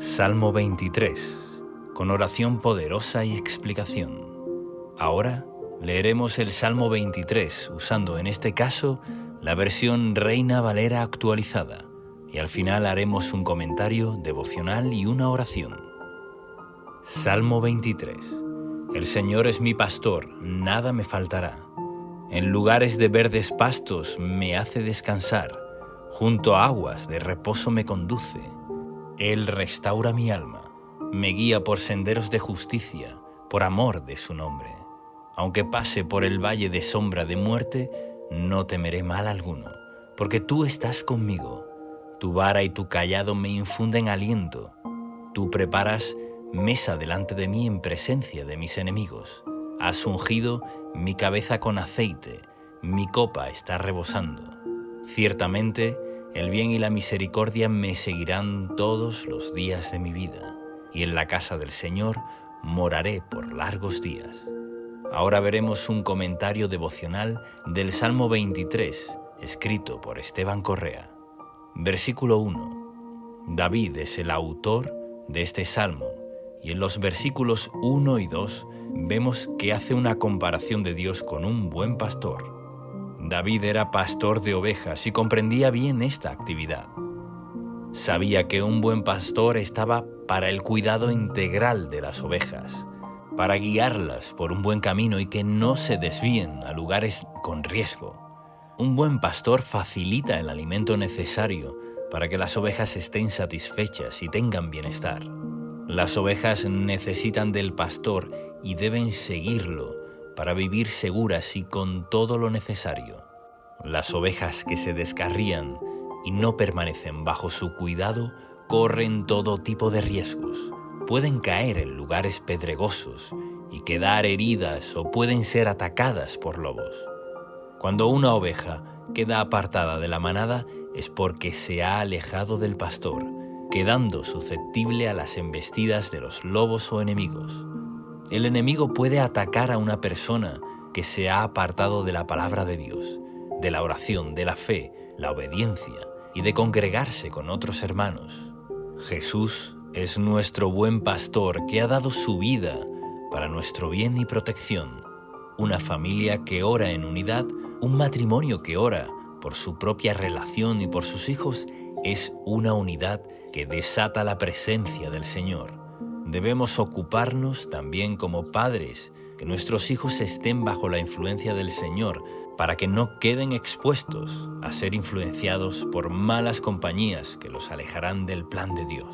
Salmo 23, con oración poderosa y explicación. Ahora leeremos el Salmo 23 usando en este caso la versión Reina Valera actualizada y al final haremos un comentario devocional y una oración. Salmo 23. El Señor es mi pastor, nada me faltará. En lugares de verdes pastos me hace descansar, junto a aguas de reposo me conduce. Él restaura mi alma, me guía por senderos de justicia, por amor de su nombre. Aunque pase por el valle de sombra de muerte, no temeré mal alguno, porque tú estás conmigo. Tu vara y tu cayado me infunden aliento. Tú preparas mesa delante de mí en presencia de mis enemigos. Has ungido mi cabeza con aceite, mi copa está rebosando. Ciertamente, el bien y la misericordia me seguirán todos los días de mi vida, y en la casa del Señor moraré por largos días. Ahora veremos un comentario devocional del Salmo 23, escrito por Esteban Correa. Versículo 1. David es el autor de este salmo, y en los versículos 1 y 2 vemos que hace una comparación de Dios con un buen pastor. David era pastor de ovejas y comprendía bien esta actividad. Sabía que un buen pastor estaba para el cuidado integral de las ovejas, para guiarlas por un buen camino y que no se desvíen a lugares con riesgo. Un buen pastor facilita el alimento necesario para que las ovejas estén satisfechas y tengan bienestar. Las ovejas necesitan del pastor y deben seguirlo para vivir seguras y con todo lo necesario. Las ovejas que se descarrían y no permanecen bajo su cuidado corren todo tipo de riesgos. Pueden caer en lugares pedregosos y quedar heridas o pueden ser atacadas por lobos. Cuando una oveja queda apartada de la manada es porque se ha alejado del pastor, quedando susceptible a las embestidas de los lobos o enemigos. El enemigo puede atacar a una persona que se ha apartado de la palabra de Dios, de la oración, de la fe, la obediencia y de congregarse con otros hermanos. Jesús es nuestro buen pastor que ha dado su vida para nuestro bien y protección. Una familia que ora en unidad, un matrimonio que ora por su propia relación y por sus hijos, es una unidad que desata la presencia del Señor. Debemos ocuparnos también como padres, que nuestros hijos estén bajo la influencia del Señor, para que no queden expuestos a ser influenciados por malas compañías que los alejarán del plan de Dios.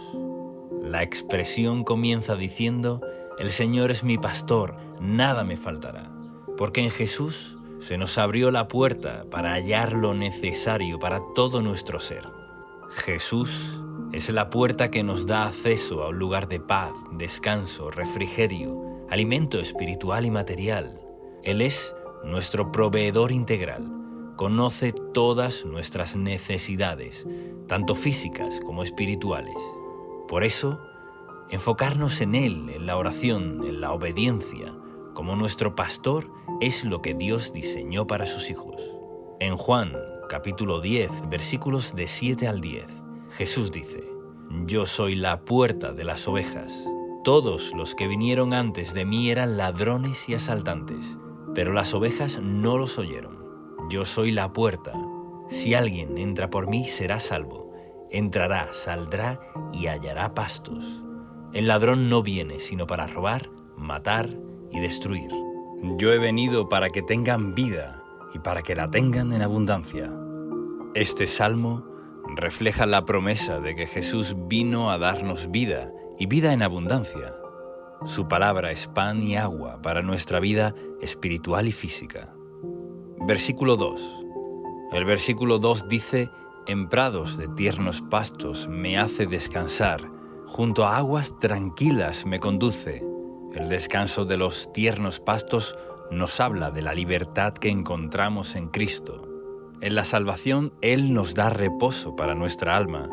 La expresión comienza diciendo: el Señor es mi pastor, nada me faltará, porque en Jesús se nos abrió la puerta para hallar lo necesario para todo nuestro ser. Jesús es la puerta que nos da acceso a un lugar de paz, descanso, refrigerio, alimento espiritual y material. Él es nuestro proveedor integral. Conoce todas nuestras necesidades, tanto físicas como espirituales. Por eso, enfocarnos en Él, en la oración, en la obediencia, como nuestro pastor, es lo que Dios diseñó para sus hijos. En Juan, capítulo 10, versículos de 7 al 10, Jesús dice: yo soy la puerta de las ovejas. Todos los que vinieron antes de mí eran ladrones y asaltantes, pero las ovejas no los oyeron. Yo soy la puerta. Si alguien entra por mí, será salvo. Entrará, saldrá y hallará pastos. El ladrón no viene sino para robar, matar y destruir. Yo he venido para que tengan vida y para que la tengan en abundancia. Este salmo refleja la promesa de que Jesús vino a darnos vida y vida en abundancia. Su palabra es pan y agua para nuestra vida espiritual y física. Versículo 2. El versículo 2 dice: en prados de tiernos pastos me hace descansar, junto a aguas tranquilas me conduce. El descanso de los tiernos pastos nos habla de la libertad que encontramos en Cristo. En la salvación, Él nos da reposo para nuestra alma,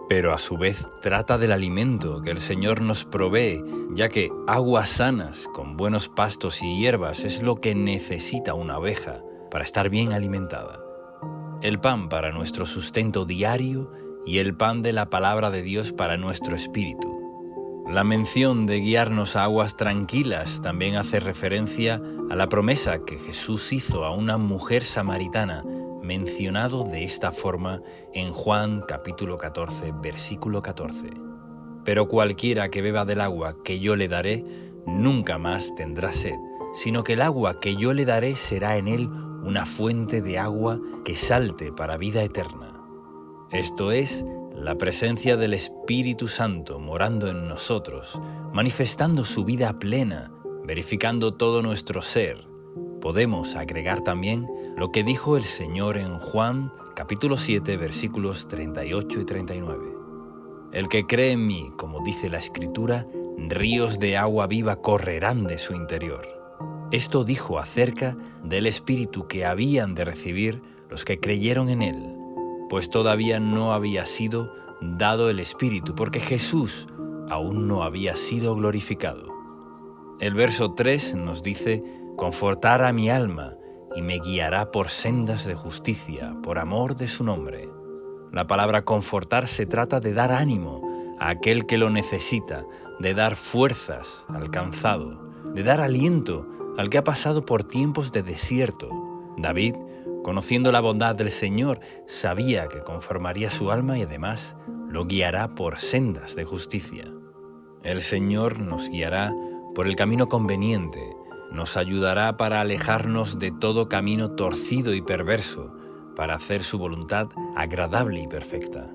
pero a su vez trata del alimento que el Señor nos provee, ya que aguas sanas con buenos pastos y hierbas es lo que necesita una oveja para estar bien alimentada. El pan para nuestro sustento diario y el pan de la palabra de Dios para nuestro espíritu. La mención de guiarnos a aguas tranquilas también hace referencia a la promesa que Jesús hizo a una mujer samaritana, mencionado de esta forma en Juan capítulo 14, versículo 14. Pero cualquiera que beba del agua que yo le daré, nunca más tendrá sed, sino que el agua que yo le daré será en él una fuente de agua que salte para vida eterna. Esto es, la presencia del Espíritu Santo morando en nosotros, manifestando su vida plena, verificando todo nuestro ser. Podemos agregar también lo que dijo el Señor en Juan capítulo 7, versículos 38 y 39. El que cree en mí, como dice la Escritura, ríos de agua viva correrán de su interior. Esto dijo acerca del Espíritu que habían de recibir los que creyeron en él, pues todavía no había sido dado el Espíritu, porque Jesús aún no había sido glorificado. El verso 3 nos dice: «Confortará mi alma y me guiará por sendas de justicia, por amor de su nombre». La palabra confortar se trata de dar ánimo a aquel que lo necesita, de dar fuerzas al cansado, de dar aliento al que ha pasado por tiempos de desierto. David, conociendo la bondad del Señor, sabía que conformaría su alma y además lo guiará por sendas de justicia. El Señor nos guiará por el camino conveniente, nos ayudará para alejarnos de todo camino torcido y perverso, para hacer su voluntad agradable y perfecta.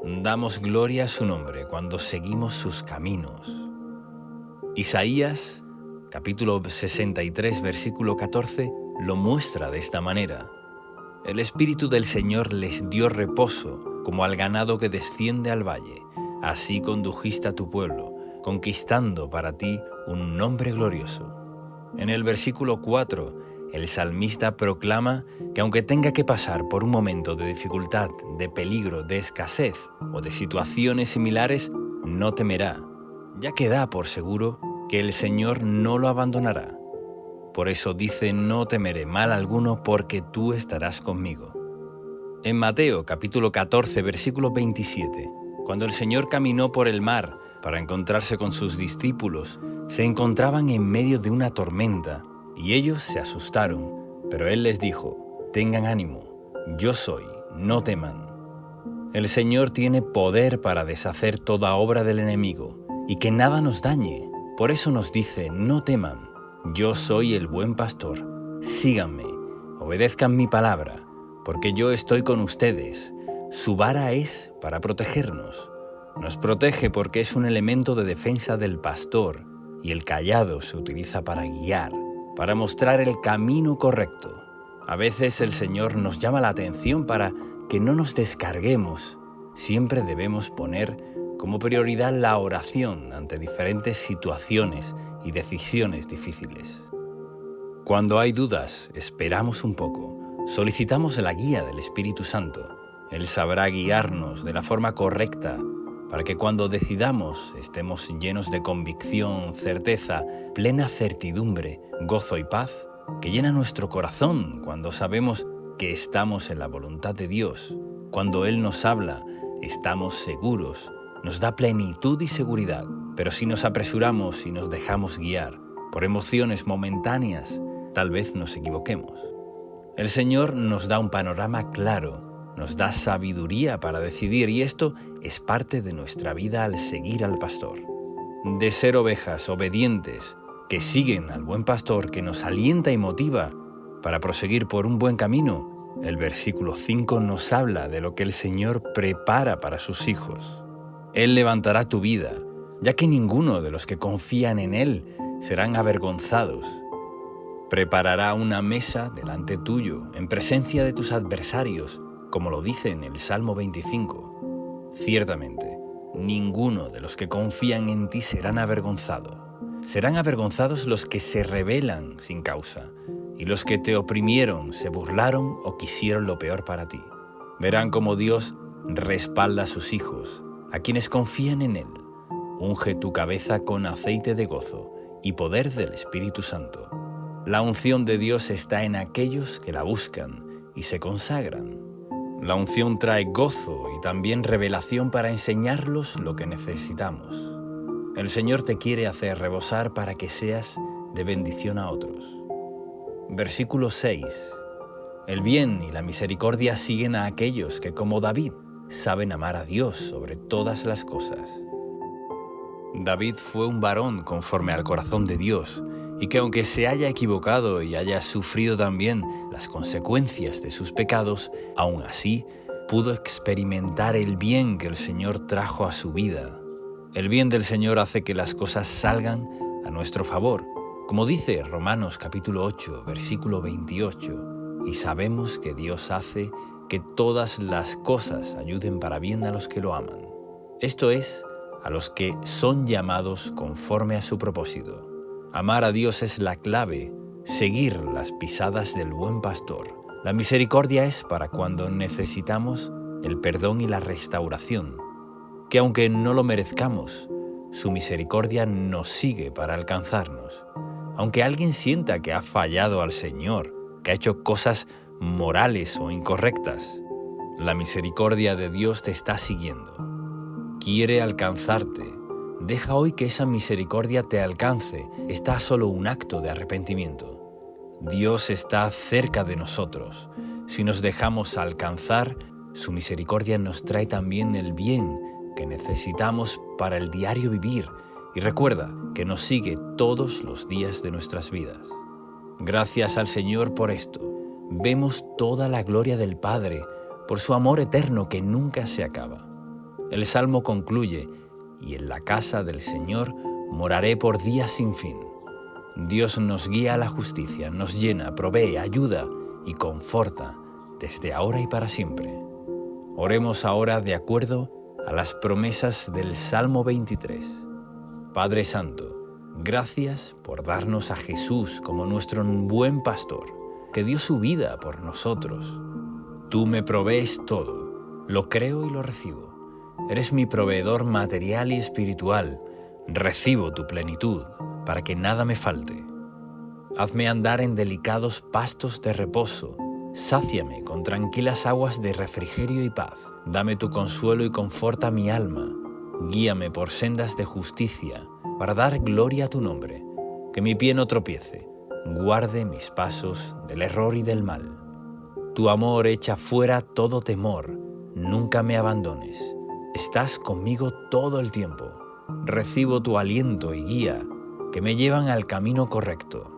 Damos gloria a su nombre cuando seguimos sus caminos. Isaías, capítulo 63, versículo 14, lo muestra de esta manera. El Espíritu del Señor les dio reposo, como al ganado que desciende al valle. Así condujiste a tu pueblo, conquistando para ti un nombre glorioso. En el versículo 4, el salmista proclama que aunque tenga que pasar por un momento de dificultad, de peligro, de escasez o de situaciones similares, no temerá, ya que da por seguro que el Señor no lo abandonará. Por eso dice: no temeré mal alguno porque tú estarás conmigo. En Mateo capítulo 14, versículo 27, cuando el Señor caminó por el mar para encontrarse con sus discípulos, se encontraban en medio de una tormenta y ellos se asustaron, pero Él les dijo: tengan ánimo, yo soy, no teman. El Señor tiene poder para deshacer toda obra del enemigo y que nada nos dañe. Por eso nos dice: no teman, yo soy el buen pastor, síganme, obedezcan mi palabra, porque yo estoy con ustedes. Su vara es para protegernos. Nos protege porque es un elemento de defensa del pastor, y el cayado se utiliza para guiar, para mostrar el camino correcto. A veces el Señor nos llama la atención para que no nos descarguemos. Siempre debemos poner como prioridad la oración ante diferentes situaciones y decisiones difíciles. Cuando hay dudas, esperamos un poco, solicitamos la guía del Espíritu Santo. Él sabrá guiarnos de la forma correcta para que cuando decidamos estemos llenos de convicción, certeza, plena certidumbre, gozo y paz, que llena nuestro corazón cuando sabemos que estamos en la voluntad de Dios. Cuando Él nos habla, estamos seguros, nos da plenitud y seguridad. Pero si nos apresuramos y nos dejamos guiar por emociones momentáneas, tal vez nos equivoquemos. El Señor nos da un panorama claro, nos da sabiduría para decidir, y esto es parte de nuestra vida al seguir al pastor. De ser ovejas obedientes que siguen al buen pastor que nos alienta y motiva para proseguir por un buen camino, el versículo 5 nos habla de lo que el Señor prepara para sus hijos. Él levantará tu vida, ya que ninguno de los que confían en Él serán avergonzados. Preparará una mesa delante tuyo, en presencia de tus adversarios, como lo dice en el Salmo 25. Ciertamente, ninguno de los que confían en ti serán avergonzados. Serán avergonzados los que se rebelan sin causa, y los que te oprimieron, se burlaron o quisieron lo peor para ti. Verán cómo Dios respalda a sus hijos, a quienes confían en Él. Unge tu cabeza con aceite de gozo y poder del Espíritu Santo. La unción de Dios está en aquellos que la buscan y se consagran. La unción trae gozo y también revelación para enseñarlos lo que necesitamos. El Señor te quiere hacer rebosar para que seas de bendición a otros. Versículo 6. El bien y la misericordia siguen a aquellos que, como David, saben amar a Dios sobre todas las cosas. David fue un varón conforme al corazón de Dios, y que aunque se haya equivocado y haya sufrido también las consecuencias de sus pecados, aún así pudo experimentar el bien que el Señor trajo a su vida. El bien del Señor hace que las cosas salgan a nuestro favor, como dice Romanos capítulo 8, versículo 28, y sabemos que Dios hace que todas las cosas ayuden para bien a los que lo aman. Esto es, a los que son llamados conforme a su propósito. Amar a Dios es la clave, seguir las pisadas del buen pastor. La misericordia es para cuando necesitamos el perdón y la restauración, que aunque no lo merezcamos, su misericordia nos sigue para alcanzarnos. Aunque alguien sienta que ha fallado al Señor, que ha hecho cosas morales o incorrectas, la misericordia de Dios te está siguiendo. Quiere alcanzarte. Deja hoy que esa misericordia te alcance. Está a solo un acto de arrepentimiento. Dios está cerca de nosotros. Si nos dejamos alcanzar, su misericordia nos trae también el bien que necesitamos para el diario vivir. Y recuerda que nos sigue todos los días de nuestras vidas. Gracias al Señor por esto. Vemos toda la gloria del Padre por su amor eterno que nunca se acaba. El Salmo concluye: y en la casa del Señor moraré por días sin fin. Dios nos guía a la justicia, nos llena, provee, ayuda y conforta desde ahora y para siempre. Oremos ahora de acuerdo a las promesas del Salmo 23. Padre Santo, gracias por darnos a Jesús como nuestro buen pastor, que dio su vida por nosotros. Tú me provees todo, lo creo y lo recibo. Eres mi proveedor material y espiritual. Recibo tu plenitud para que nada me falte. Hazme andar en delicados pastos de reposo. Sáciame con tranquilas aguas de refrigerio y paz. Dame tu consuelo y conforta mi alma. Guíame por sendas de justicia para dar gloria a tu nombre. Que mi pie no tropiece. Guarde mis pasos del error y del mal. Tu amor echa fuera todo temor. Nunca me abandones. Estás conmigo todo el tiempo. Recibo tu aliento y guía que me llevan al camino correcto.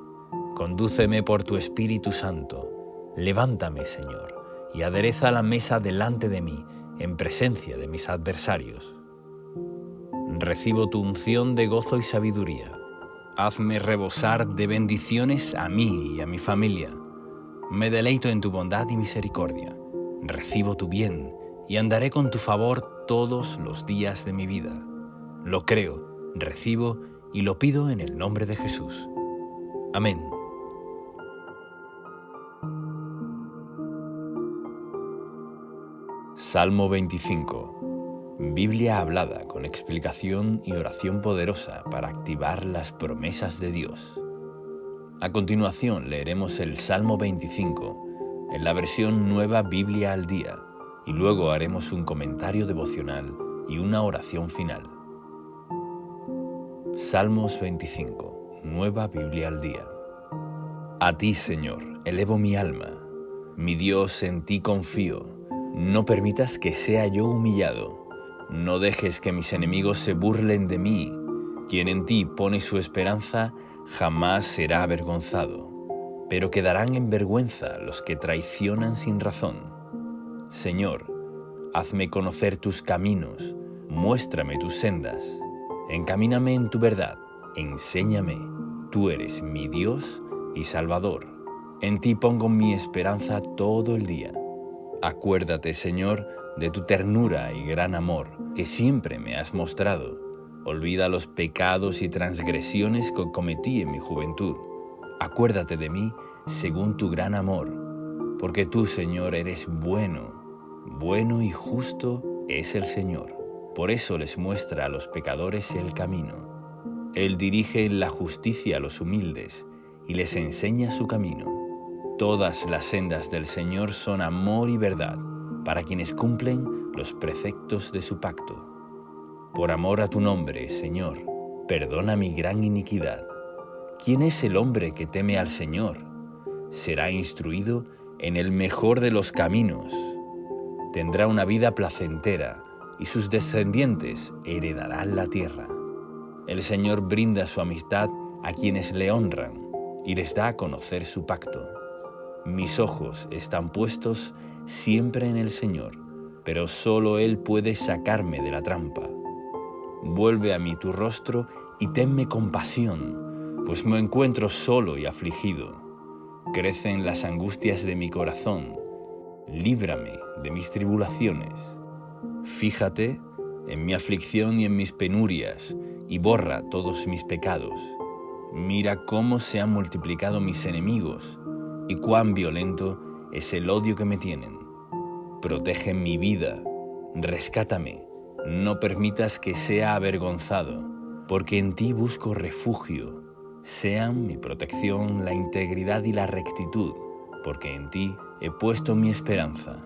Condúceme por tu Espíritu Santo. Levántame, Señor, y adereza la mesa delante de mí, en presencia de mis adversarios. Recibo tu unción de gozo y sabiduría. Hazme rebosar de bendiciones a mí y a mi familia. Me deleito en tu bondad y misericordia. Recibo tu bien y andaré con tu favor todos los días de mi vida. Lo creo, recibo y lo pido en el nombre de Jesús. Amén. Salmo 25. Biblia hablada con explicación y oración poderosa para activar las promesas de Dios. A continuación leeremos el Salmo 25 en la versión Nueva Biblia al Día y luego haremos un comentario devocional y una oración final. Salmos 25, Nueva Biblia al Día. A ti, Señor, elevo mi alma. Mi Dios, en ti confío. No permitas que sea yo humillado. No dejes que mis enemigos se burlen de mí. Quien en ti pone su esperanza jamás será avergonzado, pero quedarán en vergüenza los que traicionan sin razón. Señor, hazme conocer tus caminos, muéstrame tus sendas. Encamíname en tu verdad, enséñame. Tú eres mi Dios y Salvador. En ti pongo mi esperanza todo el día. Acuérdate, Señor, de tu ternura y gran amor que siempre me has mostrado. Olvida los pecados y transgresiones que cometí en mi juventud. Acuérdate de mí según tu gran amor, porque tú, Señor, eres bueno. Bueno y justo es el Señor. Por eso les muestra a los pecadores el camino. Él dirige en la justicia a los humildes y les enseña su camino. Todas las sendas del Señor son amor y verdad para quienes cumplen los preceptos de su pacto. Por amor a tu nombre, Señor, perdona mi gran iniquidad. ¿Quién es el hombre que teme al Señor? Será instruido en el mejor de los caminos. Tendrá una vida placentera y sus descendientes heredarán la tierra. El Señor brinda su amistad a quienes le honran y les da a conocer su pacto. Mis ojos están puestos siempre en el Señor, pero solo Él puede sacarme de la trampa. Vuelve a mí tu rostro y tenme compasión, pues me encuentro solo y afligido. Crecen las angustias de mi corazón. Líbrame de mis tribulaciones. Fíjate en mi aflicción y en mis penurias, y borra todos mis pecados. Mira cómo se han multiplicado mis enemigos, y cuán violento es el odio que me tienen. Protege mi vida, rescátame, no permitas que sea avergonzado, porque en ti busco refugio. Sean mi protección la integridad y la rectitud, porque en ti he puesto mi esperanza.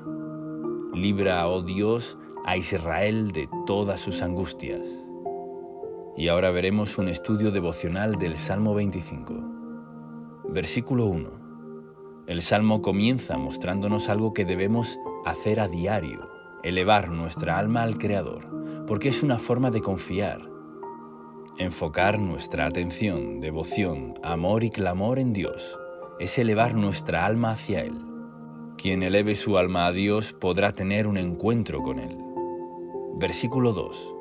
Libra, oh Dios, a Israel de todas sus angustias. Y ahora veremos un estudio devocional del Salmo 25. Versículo 1. El Salmo comienza mostrándonos algo que debemos hacer a diario: elevar nuestra alma al Creador, porque es una forma de confiar. Enfocar nuestra atención, devoción, amor y clamor en Dios es elevar nuestra alma hacia Él. Quien eleve su alma a Dios podrá tener un encuentro con Él. Versículo 2.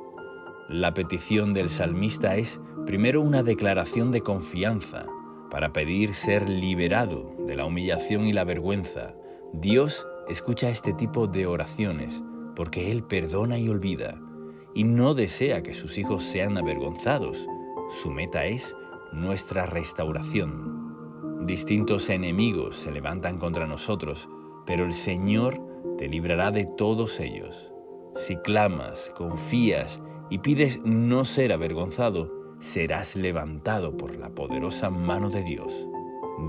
La petición del salmista es primero una declaración de confianza para pedir ser liberado de la humillación y la vergüenza. Dios escucha este tipo de oraciones porque Él perdona y olvida, y no desea que sus hijos sean avergonzados. Su meta es nuestra restauración. Distintos enemigos se levantan contra nosotros, pero el Señor te librará de todos ellos. Si clamas, confías y pides no ser avergonzado, serás levantado por la poderosa mano de Dios.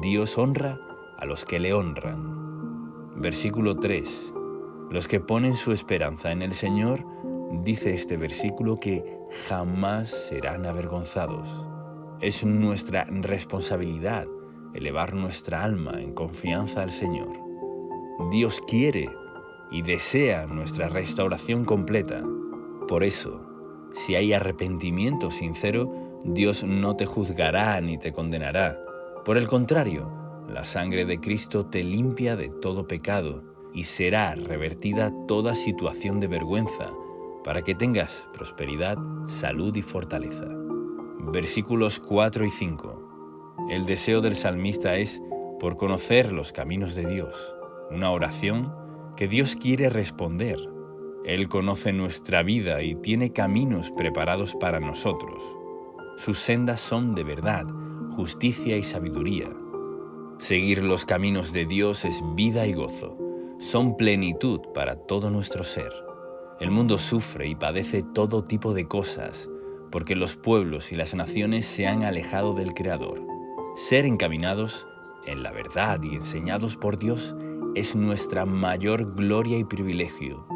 Dios honra a los que le honran. Versículo 3. Los que ponen su esperanza en el Señor, dice este versículo, que jamás serán avergonzados. Es nuestra responsabilidad elevar nuestra alma en confianza al Señor. Dios quiere y desea nuestra restauración completa. Por eso, si hay arrepentimiento sincero, Dios no te juzgará ni te condenará. Por el contrario, la sangre de Cristo te limpia de todo pecado y será revertida toda situación de vergüenza para que tengas prosperidad, salud y fortaleza. Versículos 4 y 5. El deseo del salmista es por conocer los caminos de Dios, una oración que Dios quiere responder. Él conoce nuestra vida y tiene caminos preparados para nosotros. Sus sendas son de verdad, justicia y sabiduría. Seguir los caminos de Dios es vida y gozo. Son plenitud para todo nuestro ser. El mundo sufre y padece todo tipo de cosas, porque los pueblos y las naciones se han alejado del Creador. Ser encaminados en la verdad y enseñados por Dios es nuestra mayor gloria y privilegio,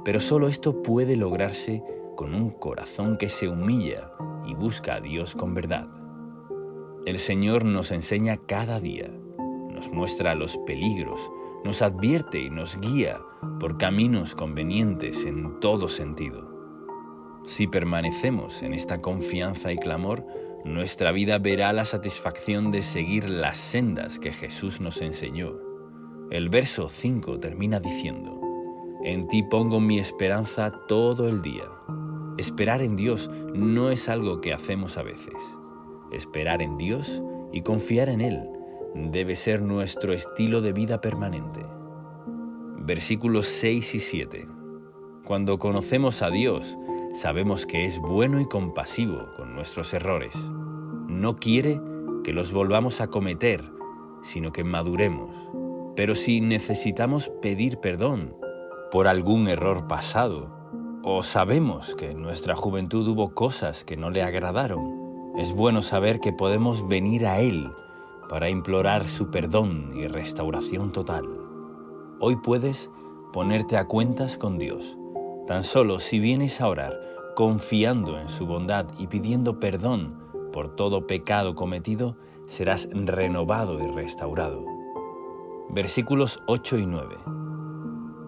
pero solo esto puede lograrse con un corazón que se humilla y busca a Dios con verdad. El Señor nos enseña cada día, nos muestra los peligros, nos advierte y nos guía por caminos convenientes en todo sentido. Si permanecemos en esta confianza y clamor, nuestra vida verá la satisfacción de seguir las sendas que Jesús nos enseñó. El verso 5 termina diciendo: en ti pongo mi esperanza todo el día. Esperar en Dios no es algo que hacemos a veces. Esperar en Dios y confiar en Él debe ser nuestro estilo de vida permanente. Versículos 6 y 7. Cuando conocemos a Dios, sabemos que es bueno y compasivo con nuestros errores. No quiere que los volvamos a cometer, sino que maduremos. Pero si necesitamos pedir perdón por algún error pasado, o sabemos que en nuestra juventud hubo cosas que no le agradaron, es bueno saber que podemos venir a Él para implorar su perdón y restauración total. Hoy puedes ponerte a cuentas con Dios. Tan solo si vienes a orar confiando en su bondad y pidiendo perdón por todo pecado cometido, serás renovado y restaurado. Versículos 8 y 9.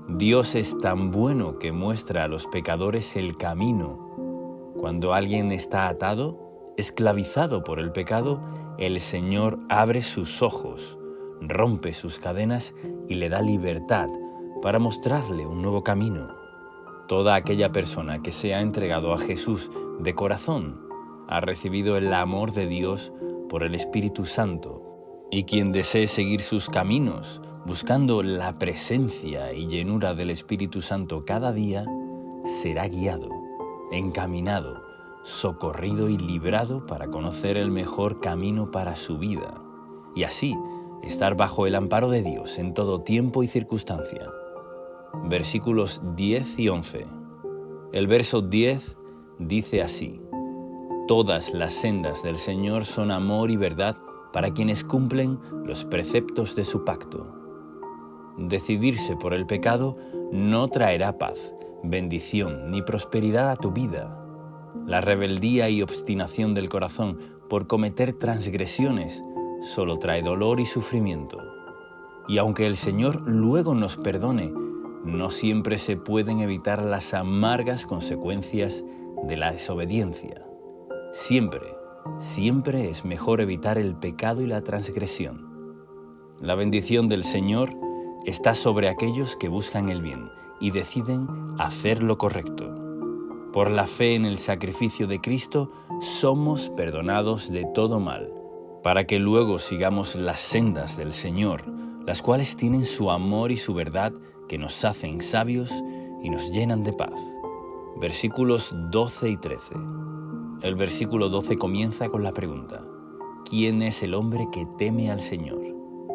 Dios es tan bueno que muestra a los pecadores el camino. Cuando alguien está atado, esclavizado por el pecado, el Señor abre sus ojos, rompe sus cadenas y le da libertad para mostrarle un nuevo camino. Toda aquella persona que se ha entregado a Jesús de corazón ha recibido el amor de Dios por el Espíritu Santo, y quien desee seguir sus caminos, buscando la presencia y llenura del Espíritu Santo cada día, será guiado, encaminado, socorrido y librado para conocer el mejor camino para su vida, y así estar bajo el amparo de Dios en todo tiempo y circunstancia. Versículos 10 y 11. El verso 10 dice así: Todas las sendas del Señor son amor y verdad para quienes cumplen los preceptos de su pacto. Decidirse por el pecado no traerá paz, bendición ni prosperidad a tu vida. La rebeldía y obstinación del corazón por cometer transgresiones solo trae dolor y sufrimiento. Y aunque el Señor luego nos perdone, no siempre se pueden evitar las amargas consecuencias de la desobediencia. Siempre es mejor evitar el pecado y la transgresión. La bendición del Señor está sobre aquellos que buscan el bien y deciden hacer lo correcto. Por la fe en el sacrificio de Cristo, somos perdonados de todo mal, para que luego sigamos las sendas del Señor, las cuales tienen su amor y su verdad que nos hacen sabios y nos llenan de paz. Versículos 12 y 13. El versículo 12 comienza con la pregunta: ¿quién es el hombre que teme al Señor?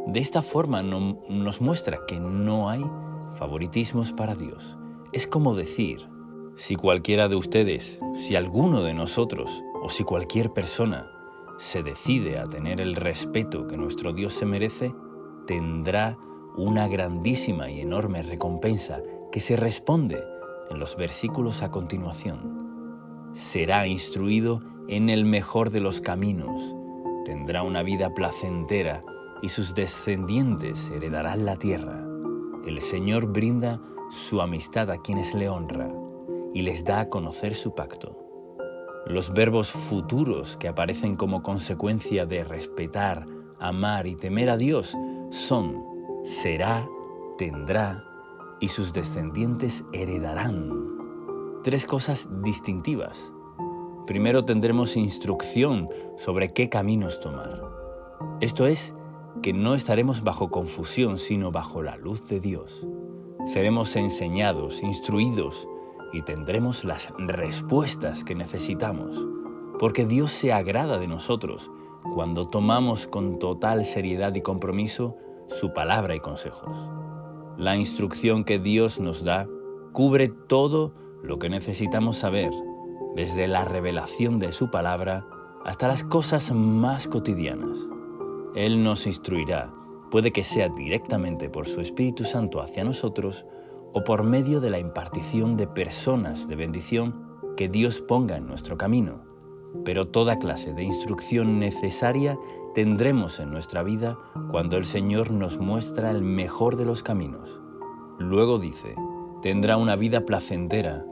De esta forma nos muestra que no hay favoritismos para Dios. Es como decir, si cualquiera de ustedes, si alguno de nosotros o si cualquier persona se decide a tener el respeto que nuestro Dios se merece, tendrá una grandísima y enorme recompensa que se responde en los versículos a continuación. Será instruido en el mejor de los caminos, tendrá una vida placentera y sus descendientes heredarán la tierra. El Señor brinda su amistad a quienes le honran y les da a conocer su pacto. Los verbos futuros que aparecen como consecuencia de respetar, amar y temer a Dios son será, tendrá y sus descendientes heredarán. Tres cosas distintivas. Primero tendremos instrucción sobre qué caminos tomar. Esto es, que no estaremos bajo confusión, sino bajo la luz de Dios. Seremos enseñados, instruidos y tendremos las respuestas que necesitamos, porque Dios se agrada de nosotros cuando tomamos con total seriedad y compromiso su palabra y consejos. La instrucción que Dios nos da cubre todo lo que necesitamos saber, desde la revelación de su palabra hasta las cosas más cotidianas. Él nos instruirá, puede que sea directamente por su Espíritu Santo hacia nosotros o por medio de la impartición de personas de bendición que Dios ponga en nuestro camino. Pero toda clase de instrucción necesaria tendremos en nuestra vida cuando el Señor nos muestra el mejor de los caminos. Luego dice, tendrá una vida placentera.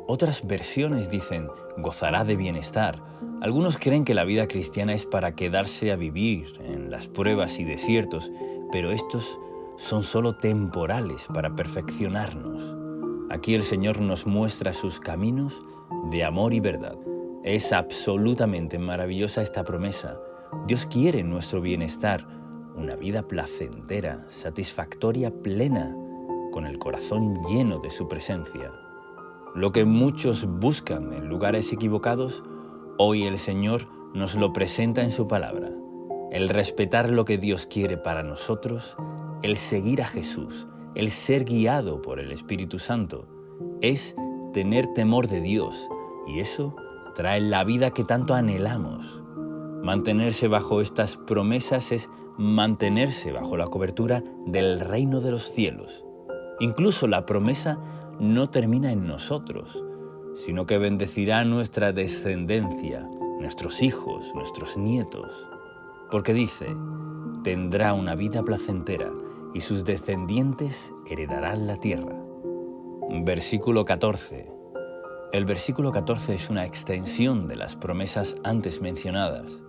Otras versiones dicen, gozará de bienestar. Algunos creen que la vida cristiana es para quedarse a vivir en las pruebas y desiertos, pero estos son solo temporales para perfeccionarnos. Aquí el Señor nos muestra sus caminos de amor y verdad. Es absolutamente maravillosa esta promesa. Dios quiere nuestro bienestar, una vida placentera, satisfactoria, plena, con el corazón lleno de su presencia. Lo que muchos buscan en lugares equivocados, hoy el Señor nos lo presenta en su palabra. El respetar lo que Dios quiere para nosotros, el seguir a Jesús, el ser guiado por el Espíritu Santo, es tener temor de Dios, y eso trae la vida que tanto anhelamos. Mantenerse bajo estas promesas es mantenerse bajo la cobertura del reino de los cielos. Incluso la promesa no termina en nosotros. sino que bendecirá nuestra descendencia, nuestros hijos, nuestros nietos. Porque dice, tendrá una vida placentera y sus descendientes heredarán la tierra. Versículo 14. El versículo 14 es una extensión de las promesas antes mencionadas,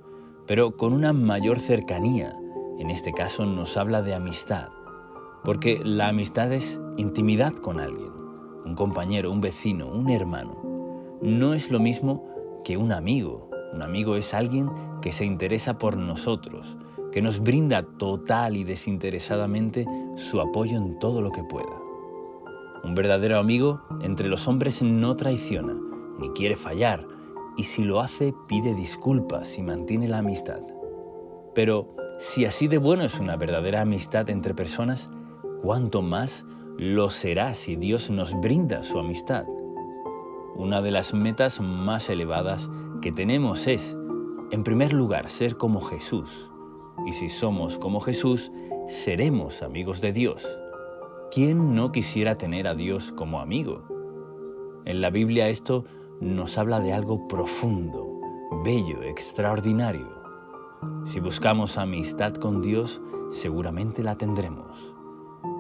pero con una mayor cercanía. En este caso nos habla de amistad, porque la amistad es intimidad con alguien, un compañero, un vecino, un hermano. No es lo mismo que un amigo. Un amigo es alguien que se interesa por nosotros, que nos brinda total y desinteresadamente su apoyo en todo lo que pueda. Un verdadero amigo entre los hombres no traiciona, ni quiere fallar, y si lo hace pide disculpas y mantiene la amistad. Pero si así de bueno es una verdadera amistad entre personas, ¿cuánto más lo será si Dios nos brinda su amistad? Una de las metas más elevadas que tenemos es, en primer lugar, ser como Jesús. Y si somos como Jesús, seremos amigos de Dios. ¿Quién no quisiera tener a Dios como amigo? En la Biblia esto nos habla de algo profundo, bello, extraordinario. Si buscamos amistad con Dios, seguramente la tendremos.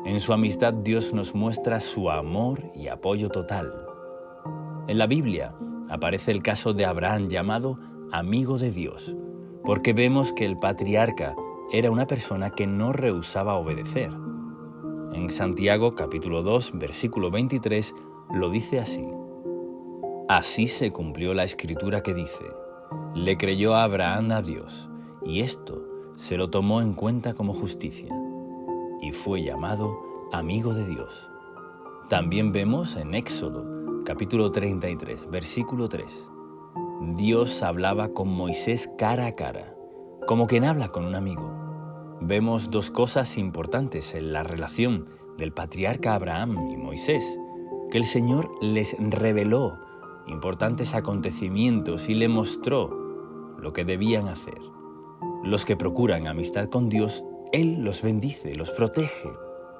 En su amistad Dios nos muestra su amor y apoyo total. En la Biblia aparece el caso de Abraham llamado amigo de Dios, porque vemos que el patriarca era una persona que no rehusaba obedecer. En Santiago capítulo 2, versículo 23, lo dice así. Así se cumplió la escritura que dice, le creyó Abraham a Dios, y esto se lo tomó en cuenta como justicia, y fue llamado amigo de Dios. También vemos en Éxodo capítulo 33, versículo 3. Dios hablaba con Moisés cara a cara, como quien habla con un amigo. Vemos dos cosas importantes en la relación del patriarca Abraham y Moisés, que el Señor les reveló importantes acontecimientos y le mostró lo que debían hacer. Los que procuran amistad con Dios, Él los bendice, los protege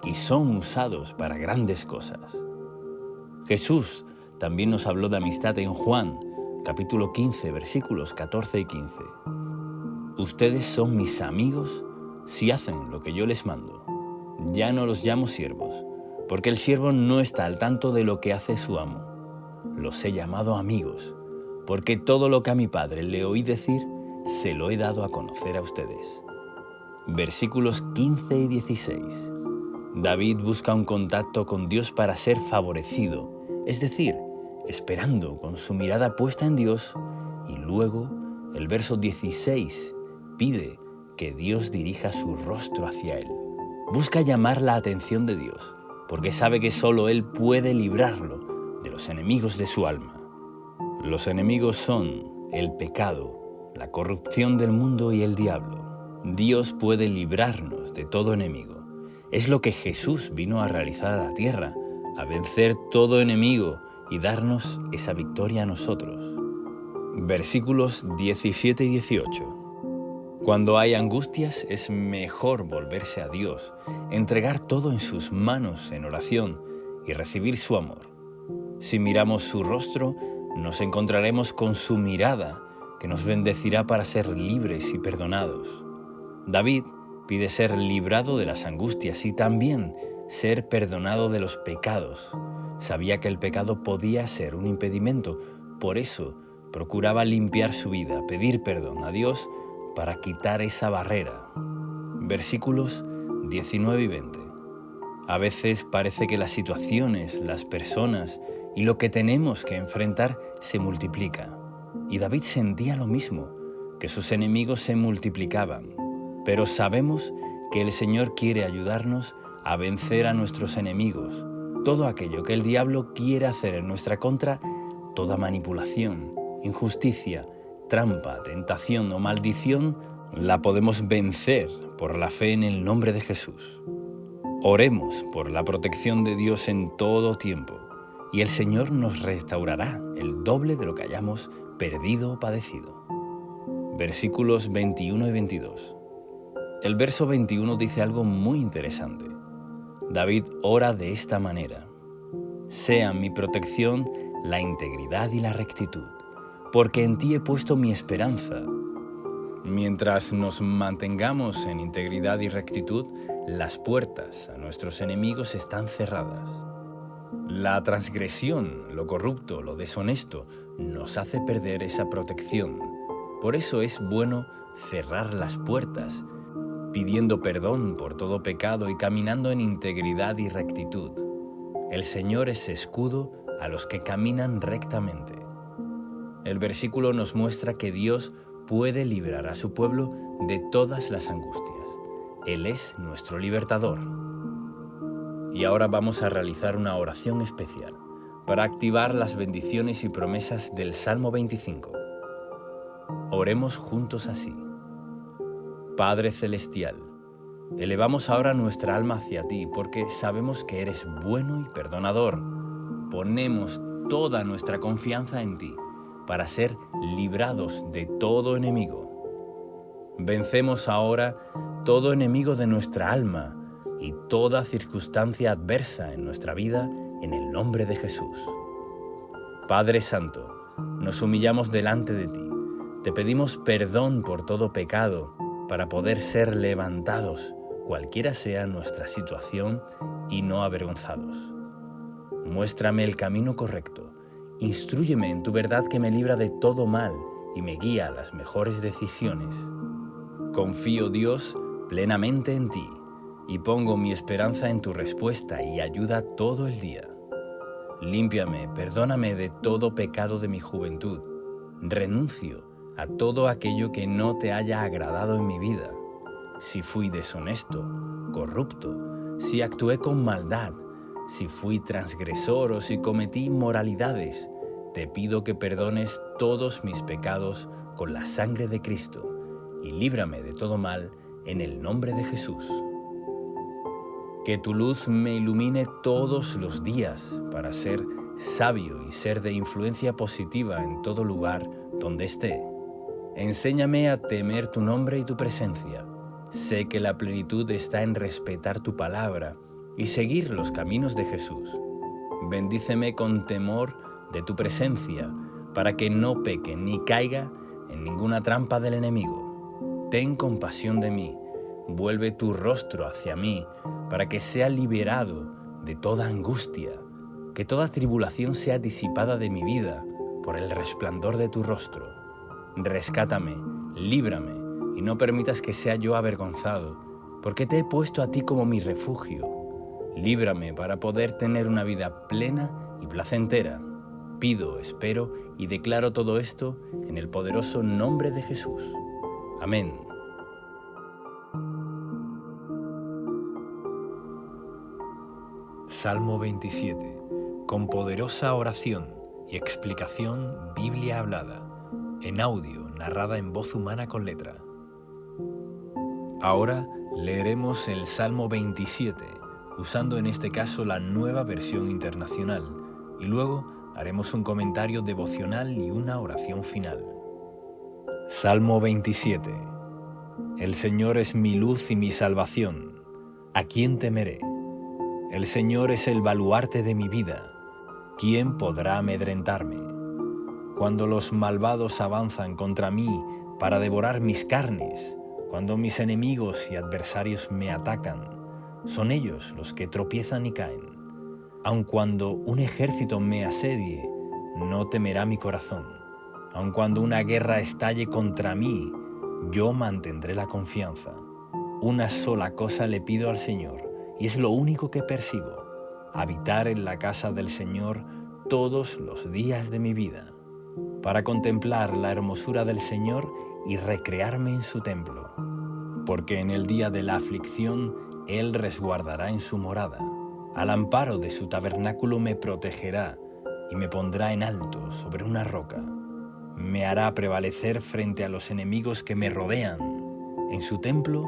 y son usados para grandes cosas. Jesús también nos habló de amistad en Juan, capítulo 15, versículos 14 y 15. Ustedes son mis amigos si hacen lo que yo les mando. Ya no los llamo siervos, porque el siervo no está al tanto de lo que hace su amo. Los he llamado amigos, porque todo lo que a mi Padre le oí decir, se lo he dado a conocer a ustedes. Versículos 15 y 16. David busca un contacto con Dios para ser favorecido, es decir, esperando con su mirada puesta en Dios, y luego el verso 16 pide que Dios dirija su rostro hacia él. Busca llamar la atención de Dios, porque sabe que solo Él puede librarlo de los enemigos de su alma. Los enemigos son el pecado, la corrupción del mundo y el diablo. Dios puede librarnos de todo enemigo. Es lo que Jesús vino a realizar a la tierra, a vencer todo enemigo y darnos esa victoria a nosotros. Versículos 17 y 18. Cuando hay angustias es mejor volverse a Dios, entregar todo en sus manos en oración y recibir su amor. Si miramos su rostro, nos encontraremos con su mirada, que nos bendecirá para ser libres y perdonados. David pide ser librado de las angustias y también ser perdonado de los pecados. Sabía que el pecado podía ser un impedimento, por eso procuraba limpiar su vida, pedir perdón a Dios para quitar esa barrera. Versículos 19 y 20. A veces parece que las situaciones, las personas y lo que tenemos que enfrentar se multiplica. Y David sentía lo mismo, que sus enemigos se multiplicaban. Pero sabemos que el Señor quiere ayudarnos a vencer a nuestros enemigos. Todo aquello que el diablo quiere hacer en nuestra contra, toda manipulación, injusticia, trampa, tentación o maldición, la podemos vencer por la fe en el nombre de Jesús. Oremos por la protección de Dios en todo tiempo, y el Señor nos restaurará el doble de lo que hayamos perdido o padecido. Versículos 21 y 22. El verso 21 dice algo muy interesante. David ora de esta manera: sea mi protección la integridad y la rectitud, porque en ti he puesto mi esperanza. Mientras nos mantengamos en integridad y rectitud, las puertas a nuestros enemigos están cerradas. La transgresión, lo corrupto, lo deshonesto, nos hace perder esa protección. Por eso es bueno cerrar las puertas, pidiendo perdón por todo pecado y caminando en integridad y rectitud. El Señor es escudo a los que caminan rectamente. El versículo nos muestra que Dios puede librar a su pueblo de todas las angustias. Él es nuestro libertador. Y ahora vamos a realizar una oración especial para activar las bendiciones y promesas del Salmo 25. Oremos juntos así. Padre Celestial, elevamos ahora nuestra alma hacia ti porque sabemos que eres bueno y perdonador. Ponemos toda nuestra confianza en ti para ser librados de todo enemigo. Vencemos ahora todo enemigo de nuestra alma y toda circunstancia adversa en nuestra vida en el nombre de Jesús. Padre Santo, nos humillamos delante de ti. Te pedimos perdón por todo pecado para poder ser levantados, cualquiera sea nuestra situación, y no avergonzados. Muéstrame el camino correcto. Instrúyeme en tu verdad que me libra de todo mal y me guía a las mejores decisiones. Confío, Dios, plenamente en ti y pongo mi esperanza en tu respuesta y ayuda todo el día. Límpiame, perdóname de todo pecado de mi juventud. Renuncio a todo aquello que no te haya agradado en mi vida. Si fui deshonesto, corrupto, si actué con maldad, si fui transgresor o si cometí inmoralidades, te pido que perdones todos mis pecados con la sangre de Cristo y líbrame de todo mal en el nombre de Jesús. Que tu luz me ilumine todos los días para ser sabio y ser de influencia positiva en todo lugar donde esté. Enséñame a temer tu nombre y tu presencia. Sé que la plenitud está en respetar tu palabra y seguir los caminos de Jesús. Bendíceme con temor de tu presencia para que no peque ni caiga en ninguna trampa del enemigo. Ten compasión de mí, vuelve tu rostro hacia mí para que sea liberado de toda angustia, que toda tribulación sea disipada de mi vida por el resplandor de tu rostro. Rescátame, líbrame y no permitas que sea yo avergonzado, porque te he puesto a ti como mi refugio. Líbrame para poder tener una vida plena y placentera. Pido, espero y declaro todo esto en el poderoso nombre de Jesús. Amén. Salmo 27. Con poderosa oración y explicación, Biblia hablada, en audio, narrada en voz humana con letra. Ahora leeremos el Salmo 27, usando en este caso la Nueva Versión Internacional, y luego haremos un comentario devocional y una oración final. Salmo 27. El Señor es mi luz y mi salvación. ¿A quién temeré? El Señor es el baluarte de mi vida. ¿Quién podrá amedrentarme? Cuando los malvados avanzan contra mí para devorar mis carnes, cuando mis enemigos y adversarios me atacan, son ellos los que tropiezan y caen. Aun cuando un ejército me asedie, no temerá mi corazón. Aun cuando una guerra estalle contra mí, yo mantendré la confianza. Una sola cosa le pido al Señor, y es lo único que persigo: habitar en la casa del Señor todos los días de mi vida, para contemplar la hermosura del Señor y recrearme en su templo. Porque en el día de la aflicción Él resguardará en su morada. Al amparo de su tabernáculo me protegerá y me pondrá en alto sobre una roca. Me hará prevalecer frente a los enemigos que me rodean. En su templo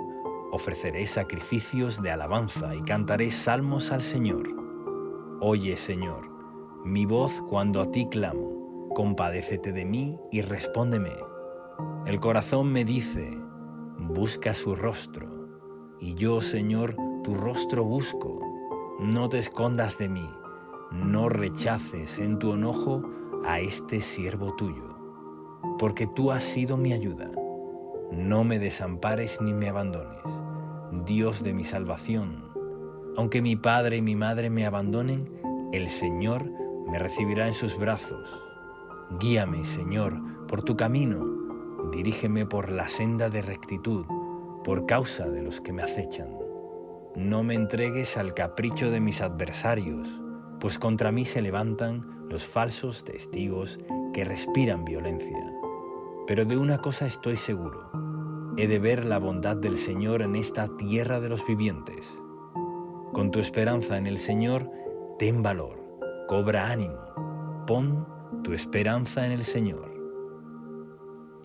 ofreceré sacrificios de alabanza y cantaré salmos al Señor. Oye, Señor, mi voz cuando a ti clamo. Compadécete de mí y respóndeme. El corazón me dice: busca su rostro. Y yo, Señor, tu rostro busco. No te escondas de mí. no rechaces en tu enojo a este siervo tuyo, porque tú has sido mi ayuda. No me desampares ni me abandones, Dios de mi salvación. Aunque mi padre y mi madre me abandonen, el Señor me recibirá en sus brazos. Guíame, Señor, por tu camino, dirígeme por la senda de rectitud, por causa de los que me acechan. No me entregues al capricho de mis adversarios, pues contra mí se levantan los falsos testigos que respiran violencia. Pero de una cosa estoy seguro: he de ver la bondad del Señor en esta tierra de los vivientes. Con tu esperanza en el Señor, ten valor, cobra ánimo, pon tu esperanza en el Señor.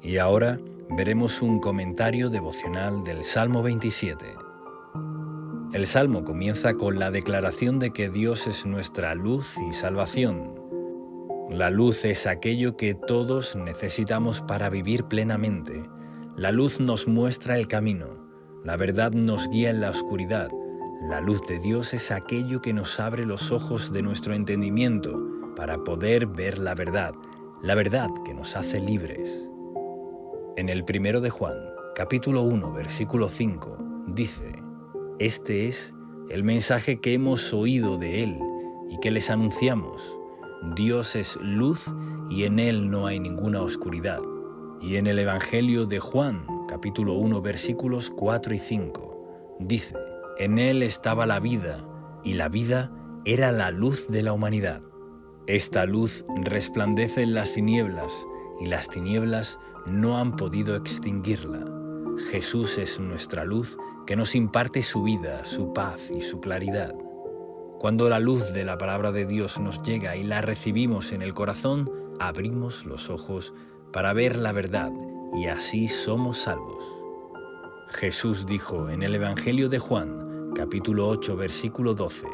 Y ahora veremos un comentario devocional del Salmo 27. El Salmo comienza con la declaración de que Dios es nuestra luz y salvación. La luz es aquello que todos necesitamos para vivir plenamente. La luz nos muestra el camino. La verdad nos guía en la oscuridad. La luz de Dios es aquello que nos abre los ojos de nuestro entendimiento para poder ver la verdad que nos hace libres. En el 1 de Juan, capítulo 1, versículo 5, dice: Este es el mensaje que hemos oído de Él y que les anunciamos. Dios es luz y en Él no hay ninguna oscuridad. Y en el Evangelio de Juan, capítulo 1, versículos 4 y 5, dice: En Él estaba la vida, y la vida era la luz de la humanidad. Esta luz resplandece en las tinieblas, y las tinieblas no han podido extinguirla. Jesús es nuestra luz que nos imparte su vida, su paz y su claridad. Cuando la luz de la palabra de Dios nos llega y la recibimos en el corazón, abrimos los ojos para ver la verdad y así somos salvos. Jesús dijo en el Evangelio de Juan, capítulo 8, versículo 12,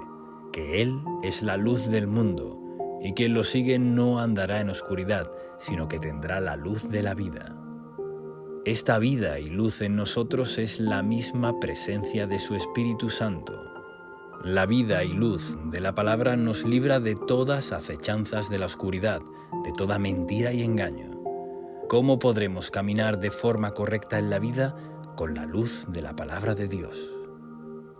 que Él es la luz del mundo y quien lo sigue no andará en oscuridad, sino que tendrá la luz de la vida. Esta vida y luz en nosotros es la misma presencia de su Espíritu Santo. La vida y luz de la palabra nos libra de todas acechanzas de la oscuridad, de toda mentira y engaño. ¿Cómo podremos caminar de forma correcta en la vida? Con la luz de la palabra de Dios.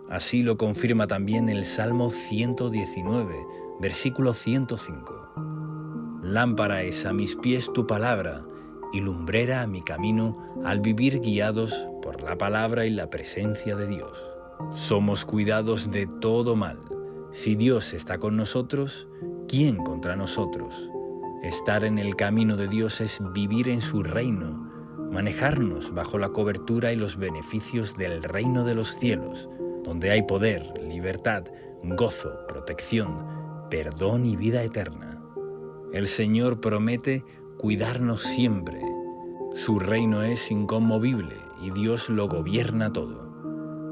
Así lo confirma también el Salmo 119, versículo 105. Lámpara es a mis pies tu palabra y lumbrera a mi camino al vivir guiados por la palabra y la presencia de Dios. Somos cuidados de todo mal. Si Dios está con nosotros, ¿quién contra nosotros? Estar en el camino de Dios es vivir en su reino, manejarnos bajo la cobertura y los beneficios del reino de los cielos, donde hay poder, libertad, gozo, protección, perdón y vida eterna. El Señor promete cuidarnos siempre. Su reino es inconmovible y Dios lo gobierna todo.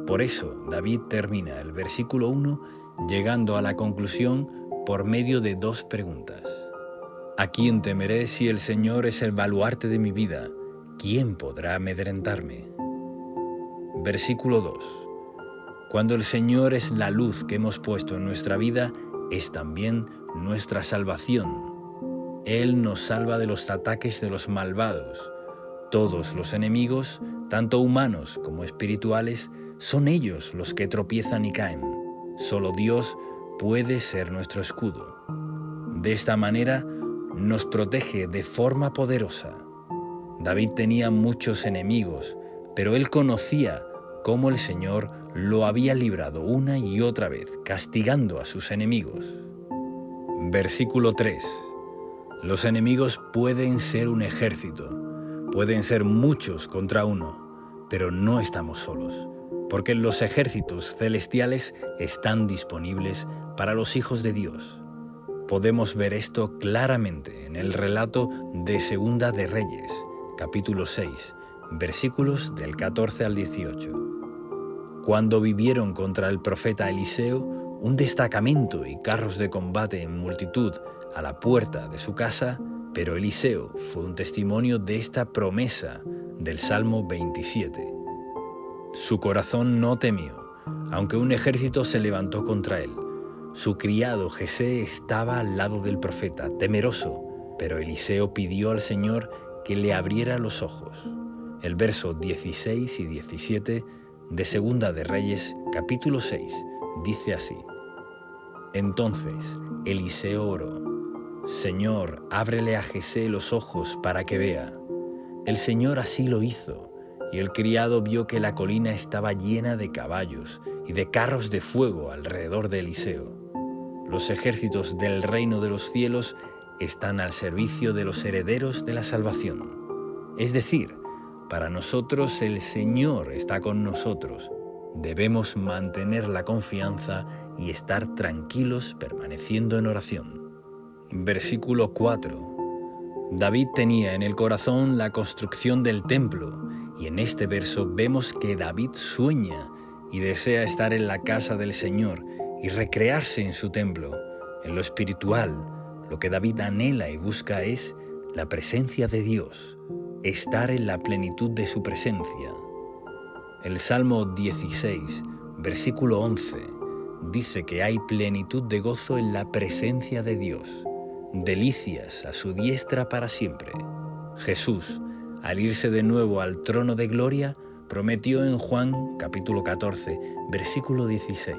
Por eso David termina el versículo 1 llegando a la conclusión por medio de dos preguntas. ¿A quién temeré si el Señor es el baluarte de mi vida? ¿Quién podrá amedrentarme? Versículo 2. Cuando el Señor es la luz que hemos puesto en nuestra vida, es también nuestra salvación. Él nos salva de los ataques de los malvados. Todos los enemigos, tanto humanos como espirituales, son ellos los que tropiezan y caen. Solo Dios puede ser nuestro escudo. De esta manera, nos protege de forma poderosa. David tenía muchos enemigos, pero él conocía cómo el Señor lo había librado una y otra vez, castigando a sus enemigos. Versículo 3. Los enemigos pueden ser un ejército, pueden ser muchos contra uno, pero no estamos solos, porque los ejércitos celestiales están disponibles para los hijos de Dios. Podemos ver esto claramente en el relato de Segunda de Reyes, capítulo 6, versículos del 14 al 18. Cuando vivieron contra el profeta Eliseo, un destacamento y carros de combate en multitud a la puerta de su casa, pero Eliseo fue un testimonio de esta promesa del Salmo 27. Su corazón no temió, aunque un ejército se levantó contra él. Su criado Jesé estaba al lado del profeta, temeroso, pero Eliseo pidió al Señor que le abriera los ojos. El verso 16 y 17 de Segunda de Reyes, capítulo 6, dice así: Entonces Eliseo oró: Señor, ábrele a Jesé los ojos para que vea. El Señor así lo hizo, y el criado vio que la colina estaba llena de caballos y de carros de fuego alrededor de Eliseo. Los ejércitos del reino de los cielos están al servicio de los herederos de la salvación. Es decir, para nosotros el Señor está con nosotros. Debemos mantener la confianza y estar tranquilos permaneciendo en oración. Versículo 4. David tenía en el corazón la construcción del templo, y en este verso vemos que David sueña y desea estar en la casa del Señor y recrearse en su templo. En lo espiritual, lo que David anhela y busca es la presencia de Dios, estar en la plenitud de su presencia. El Salmo 16, versículo 11, dice que hay plenitud de gozo en la presencia de Dios, delicias a su diestra para siempre. Jesús, al irse de nuevo al trono de gloria, prometió en Juan capítulo 14, versículo 16: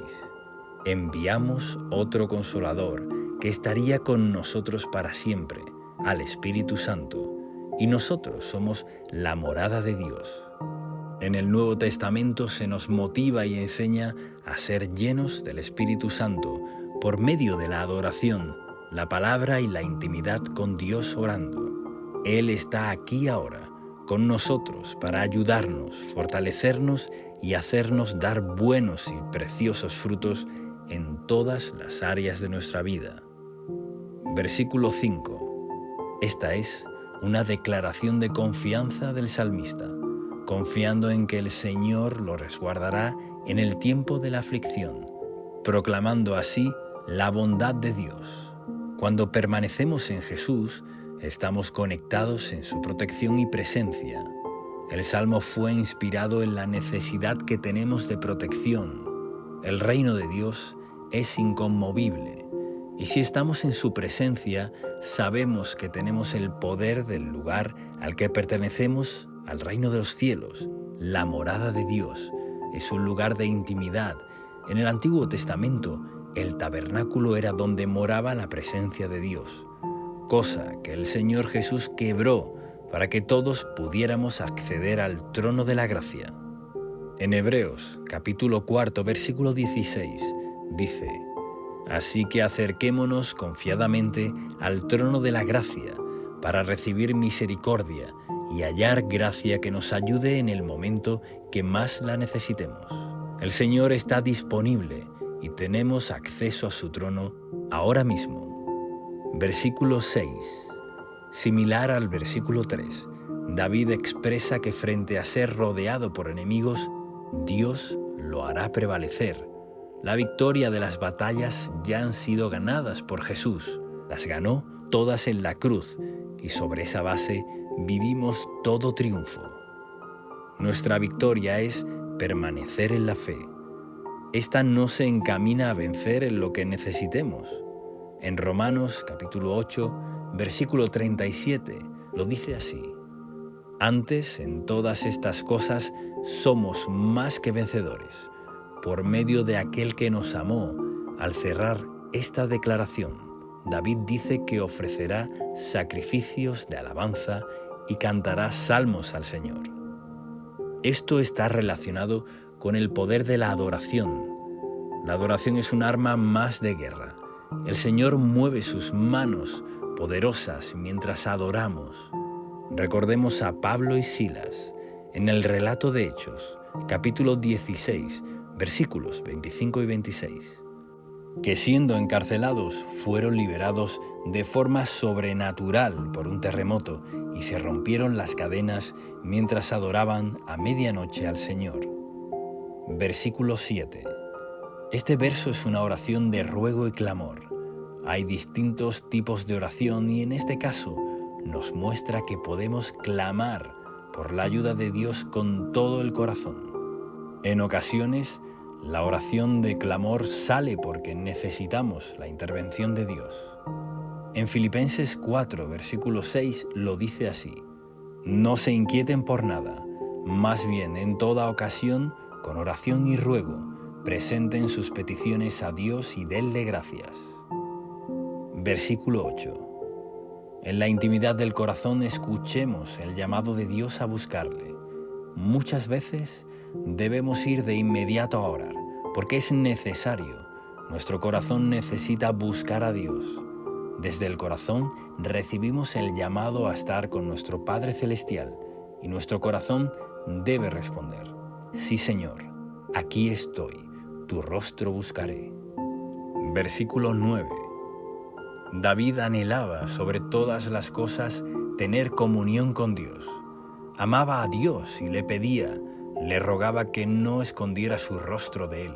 Enviamos otro Consolador que estaría con nosotros para siempre, al Espíritu Santo, y nosotros somos la morada de Dios. En el Nuevo Testamento se nos motiva y enseña a ser llenos del Espíritu Santo por medio de la adoración, la palabra y la intimidad con Dios orando. Él está aquí ahora, con nosotros, para ayudarnos, fortalecernos y hacernos dar buenos y preciosos frutos en todas las áreas de nuestra vida. Versículo 5. Esta es una declaración de confianza del salmista, confiando en que el Señor lo resguardará en el tiempo de la aflicción, proclamando así la bondad de Dios. Cuando permanecemos en Jesús, estamos conectados en su protección y presencia. El Salmo fue inspirado en la necesidad que tenemos de protección. El reino de Dios es inconmovible, y si estamos en su presencia, sabemos que tenemos el poder del lugar al que pertenecemos, al reino de los cielos. La morada de Dios es un lugar de intimidad. En el Antiguo Testamento, el tabernáculo era donde moraba la presencia de Dios, cosa que el Señor Jesús quebró para que todos pudiéramos acceder al trono de la gracia. En Hebreos, capítulo 4, versículo 16, dice: Así que acerquémonos confiadamente al trono de la gracia para recibir misericordia y hallar gracia que nos ayude en el momento que más la necesitemos. El Señor está disponible y tenemos acceso a su trono ahora mismo. Versículo 6. Similar al versículo 3, David expresa que frente a ser rodeado por enemigos, Dios lo hará prevalecer. La victoria de las batallas ya han sido ganadas por Jesús. Las ganó todas en la cruz y sobre esa base vivimos todo triunfo. Nuestra victoria es permanecer en la fe. Esta no se encamina a vencer en lo que necesitemos. En Romanos capítulo 8, versículo 37, lo dice así: Antes, en todas estas cosas, somos más que vencedores, por medio de aquel que nos amó. Al cerrar esta declaración, David dice que ofrecerá sacrificios de alabanza y cantará salmos al Señor. Esto está relacionado con el poder de la adoración. La adoración es un arma más de guerra. El Señor mueve sus manos poderosas mientras adoramos. Recordemos a Pablo y Silas en el relato de Hechos, capítulo 16, versículos 25 y 26, que siendo encarcelados fueron liberados de forma sobrenatural por un terremoto y se rompieron las cadenas mientras adoraban a medianoche al Señor. Versículo 7. Este verso es una oración de ruego y clamor. Hay distintos tipos de oración y en este caso nos muestra que podemos clamar por la ayuda de Dios con todo el corazón. En ocasiones, La oración de clamor sale porque necesitamos la intervención de Dios. En Filipenses 4, versículo 6 lo dice así: no se inquieten por nada, más bien en toda ocasión, con oración y ruego, presenten sus peticiones a Dios y denle gracias. Versículo 8. En la intimidad del corazón escuchemos el llamado de Dios a buscarle. Muchas veces debemos ir de inmediato a orar, porque es necesario. Nuestro corazón necesita buscar a Dios. Desde el corazón recibimos el llamado a estar con nuestro Padre Celestial y nuestro corazón debe responder: sí, Señor, aquí estoy, tu rostro buscaré. Versículo 9. David anhelaba sobre todas las cosas tener comunión con Dios. Amaba a Dios y le pedía, le rogaba que no escondiera su rostro de él.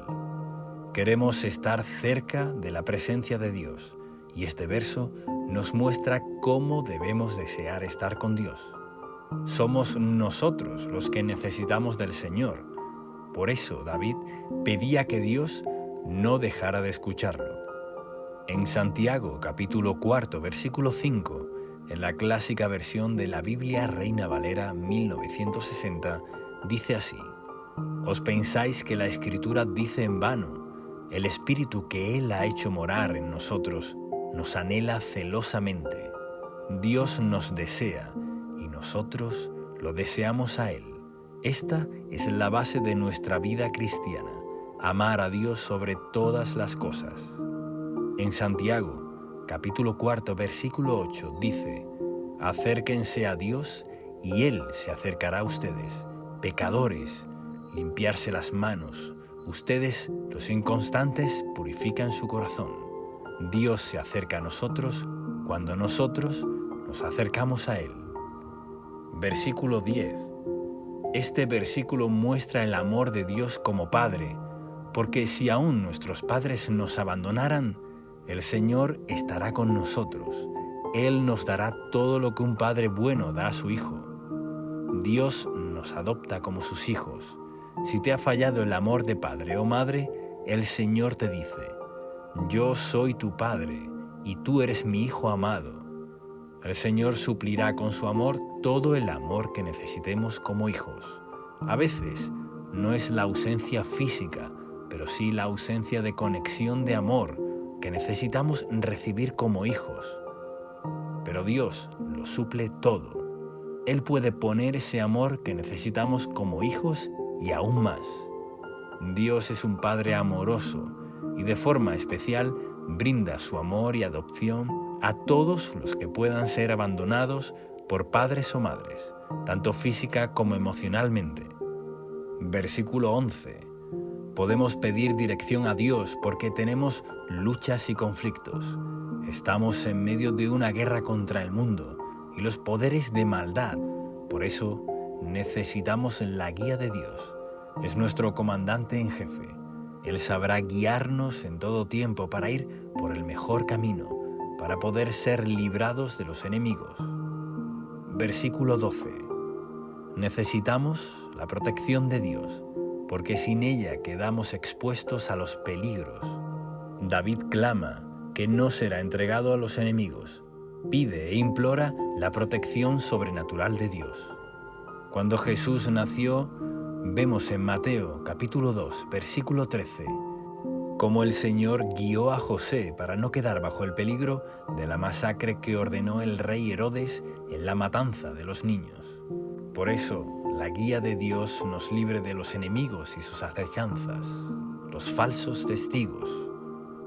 Queremos estar cerca de la presencia de Dios y este verso nos muestra cómo debemos desear estar con Dios. Somos nosotros los que necesitamos del Señor. Por eso David pedía que Dios no dejara de escucharlo. En Santiago, capítulo 4, versículo 5, en la clásica versión de la Biblia Reina Valera 1960, dice así: ¿os pensáis que la Escritura dice en vano? El Espíritu que Él ha hecho morar en nosotros nos anhela celosamente. Dios nos desea y nosotros lo deseamos a Él. Esta es la base de nuestra vida cristiana, amar a Dios sobre todas las cosas. En Santiago, capítulo 4, versículo 8, dice: acérquense a Dios y Él se acercará a ustedes. Pecadores, limpiarse las manos. Ustedes, los inconstantes, purifican su corazón. Dios se acerca a nosotros cuando nosotros nos acercamos a Él. Versículo 10. Este versículo muestra el amor de Dios como Padre, porque si aún nuestros padres nos abandonaran, el Señor estará con nosotros. Él nos dará todo lo que un padre bueno da a su hijo. Dios nos adopta como sus hijos. Si te ha fallado el amor de padre o madre, el Señor te dice: yo soy tu Padre y tú eres mi Hijo amado. El Señor suplirá con su amor todo el amor que necesitemos como hijos. A veces no es la ausencia física, pero sí la ausencia de conexión de amor que necesitamos recibir como hijos. Pero Dios lo suple todo. Él puede poner ese amor que necesitamos como hijos y aún más. Dios es un Padre amoroso y de forma especial brinda su amor y adopción a todos los que puedan ser abandonados por padres o madres, tanto física como emocionalmente. Versículo 11. Podemos pedir dirección a Dios porque tenemos luchas y conflictos. Estamos en medio de una guerra contra el mundo y los poderes de maldad. Por eso necesitamos la guía de Dios. Es nuestro comandante en jefe. Él sabrá guiarnos en todo tiempo para ir por el mejor camino, para poder ser librados de los enemigos. Versículo 12. Necesitamos la protección de Dios, porque sin ella quedamos expuestos a los peligros. David clama que no será entregado a los enemigos. Pide e implora la protección sobrenatural de Dios. Cuando Jesús nació, vemos en Mateo capítulo 2, versículo 13, cómo el Señor guió a José para no quedar bajo el peligro de la masacre que ordenó el rey Herodes en la matanza de los niños. Por eso, la guía de Dios nos libre de los enemigos y sus acechanzas, los falsos testigos.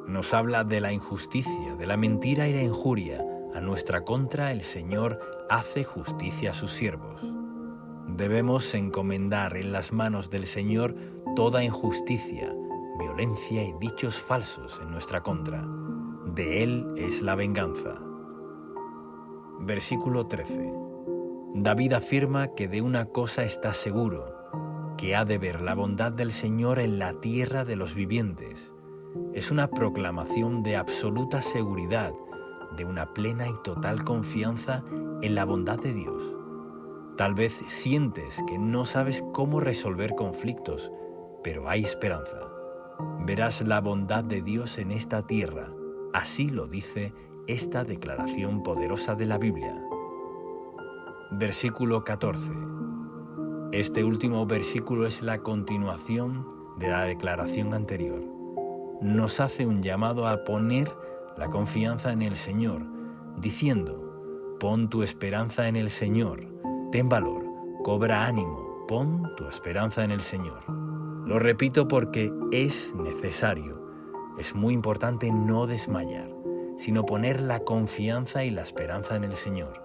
Nos habla de la injusticia, de la mentira y la injuria. A nuestra contra el Señor hace justicia a sus siervos. Debemos encomendar en las manos del Señor toda injusticia, violencia y dichos falsos en nuestra contra. De Él es la venganza. Versículo 13. David afirma que de una cosa está seguro, que ha de ver la bondad del Señor en la tierra de los vivientes. Es una proclamación de absoluta seguridad, de una plena y total confianza en la bondad de Dios. Tal vez sientes que no sabes cómo resolver conflictos, pero hay esperanza. Verás la bondad de Dios en esta tierra. Así lo dice esta declaración poderosa de la Biblia. Versículo 14. Este último versículo es la continuación de la declaración anterior. Nos hace un llamado a poner la confianza en el Señor, diciendo: pon tu esperanza en el Señor, ten valor, cobra ánimo, pon tu esperanza en el Señor. Lo repito porque es necesario, es muy importante no desmayar, sino poner la confianza y la esperanza en el Señor.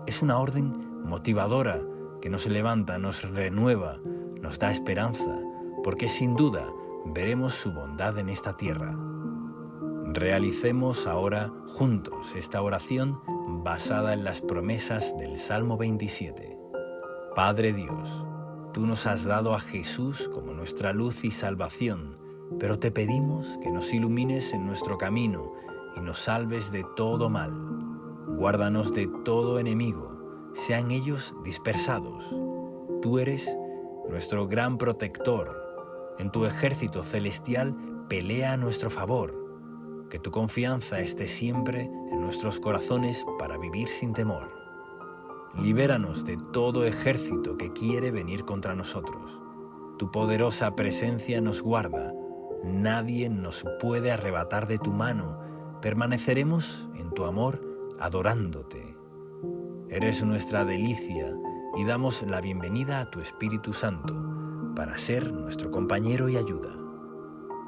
Es una orden motivadora que nos levanta, nos renueva, nos da esperanza, porque sin duda veremos su bondad en esta tierra. Realicemos ahora juntos esta oración basada en las promesas del Salmo 27. Padre Dios, tú nos has dado a Jesús como nuestra luz y salvación, pero te pedimos que nos ilumines en nuestro camino y nos salves de todo mal. Guárdanos de todo enemigo, sean ellos dispersados. Tú eres nuestro gran protector. En tu ejército celestial pelea a nuestro favor. Que tu confianza esté siempre en nuestros corazones para vivir sin temor. Libéranos de todo ejército que quiere venir contra nosotros. Tu poderosa presencia nos guarda. Nadie nos puede arrebatar de tu mano. Permaneceremos en tu amor adorándote. Eres nuestra delicia y damos la bienvenida a tu Espíritu Santo para ser nuestro compañero y ayuda.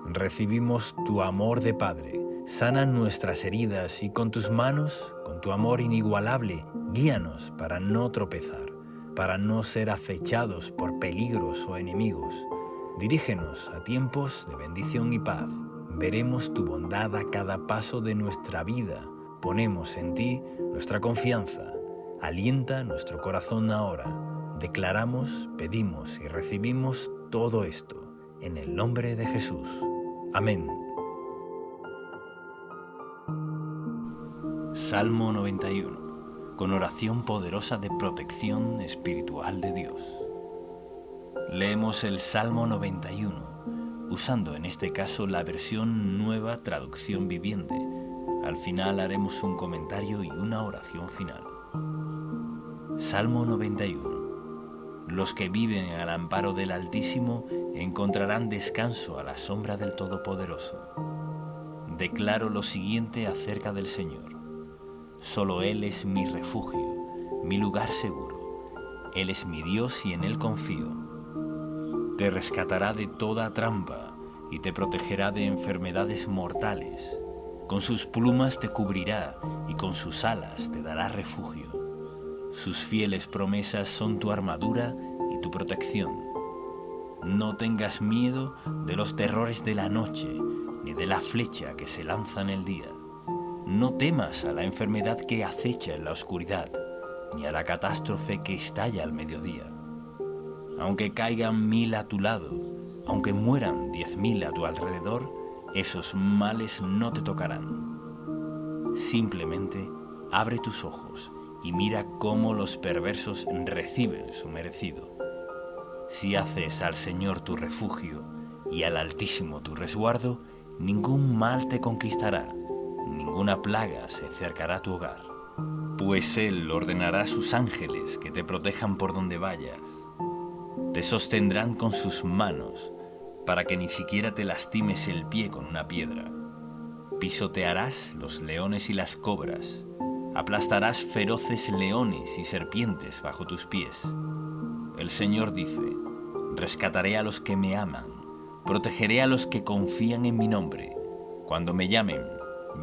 Recibimos tu amor de Padre. Sana nuestras heridas y con tus manos, con tu amor inigualable, guíanos para no tropezar, para no ser acechados por peligros o enemigos. Dirígenos a tiempos de bendición y paz. Veremos tu bondad a cada paso de nuestra vida. Ponemos en ti nuestra confianza. Alienta nuestro corazón ahora. Declaramos, pedimos y recibimos todo esto en el nombre de Jesús. Amén. Salmo 91, con oración poderosa de protección espiritual de Dios. Leemos el Salmo 91, usando en este caso la versión Nueva Traducción Viviente. Al final haremos un comentario y una oración final. Salmo 91. Los que viven al amparo del Altísimo encontrarán descanso a la sombra del Todopoderoso. Declaro lo siguiente acerca del Señor. Solo Él es mi refugio, mi lugar seguro. Él es mi Dios y en Él confío. Te rescatará de toda trampa y te protegerá de enfermedades mortales. Con sus plumas te cubrirá y con sus alas te dará refugio. Sus fieles promesas son tu armadura y tu protección. No tengas miedo de los terrores de la noche, ni de la flecha que se lanza en el día. No temas a la enfermedad que acecha en la oscuridad, ni a la catástrofe que estalla al mediodía. Aunque caigan 1000 a tu lado, aunque mueran 10.000 a tu alrededor, esos males no te tocarán. Simplemente abre tus ojos y mira cómo los perversos reciben su merecido. Si haces al Señor tu refugio y al Altísimo tu resguardo, ningún mal te conquistará, ninguna plaga se acercará a tu hogar. Pues Él ordenará a sus ángeles que te protejan por donde vayas. Te sostendrán con sus manos, para que ni siquiera te lastimes el pie con una piedra. Pisotearás los leones y las cobras, aplastarás feroces leones y serpientes bajo tus pies. El Señor dice: rescataré a los que me aman, protegeré a los que confían en mi nombre. Cuando me llamen,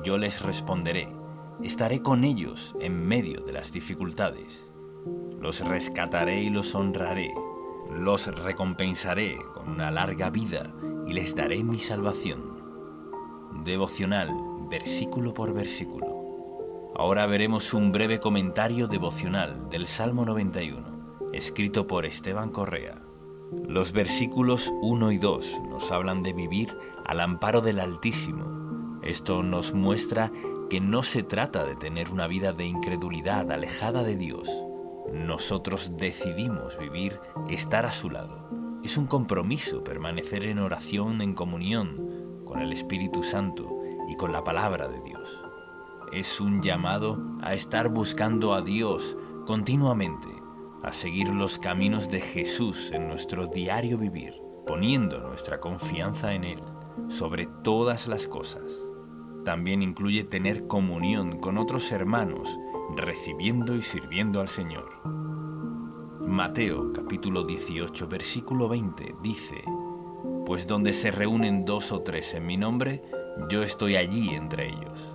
yo les responderé, estaré con ellos en medio de las dificultades. Los rescataré y los honraré, los recompensaré con una larga vida y les daré mi salvación. Devocional, versículo por versículo. Ahora veremos un breve comentario devocional del Salmo 91, escrito por Esteban Correa. Los versículos 1 y 2 nos hablan de vivir al amparo del Altísimo. Esto nos muestra que no se trata de tener una vida de incredulidad alejada de Dios. Nosotros decidimos vivir, estar a su lado. Es un compromiso permanecer en oración, en comunión con el Espíritu Santo y con la palabra de Dios. Es un llamado a estar buscando a Dios continuamente, a seguir los caminos de Jesús en nuestro diario vivir, poniendo nuestra confianza en Él sobre todas las cosas. También incluye tener comunión con otros hermanos, recibiendo y sirviendo al Señor. Mateo capítulo 18, versículo 20 dice: Pues donde se reúnen 2 o 3 en mi nombre, yo estoy allí entre ellos.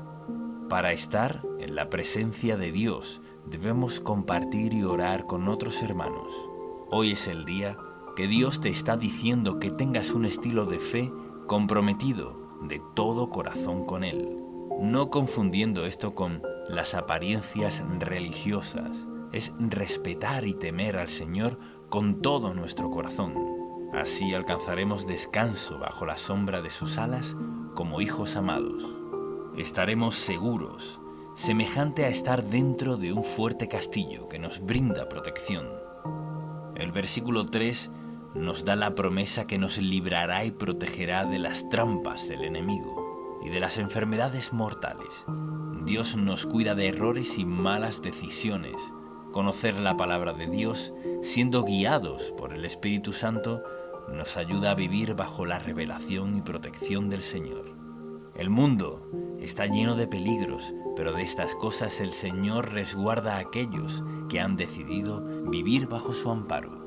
Para estar en la presencia de Dios, debemos compartir y orar con otros hermanos. Hoy es el día que Dios te está diciendo que tengas un estilo de fe comprometido de todo corazón con Él, no confundiendo esto con las apariencias religiosas. Es respetar y temer al Señor con todo nuestro corazón. Así alcanzaremos descanso bajo la sombra de sus alas como hijos amados. Estaremos seguros, semejante a estar dentro de un fuerte castillo que nos brinda protección. El versículo 3 nos da la promesa que nos librará y protegerá de las trampas del enemigo y de las enfermedades mortales. Dios nos cuida de errores y malas decisiones. Conocer la palabra de Dios, siendo guiados por el Espíritu Santo, nos ayuda a vivir bajo la revelación y protección del Señor. El mundo está lleno de peligros, pero de estas cosas el Señor resguarda a aquellos que han decidido vivir bajo su amparo.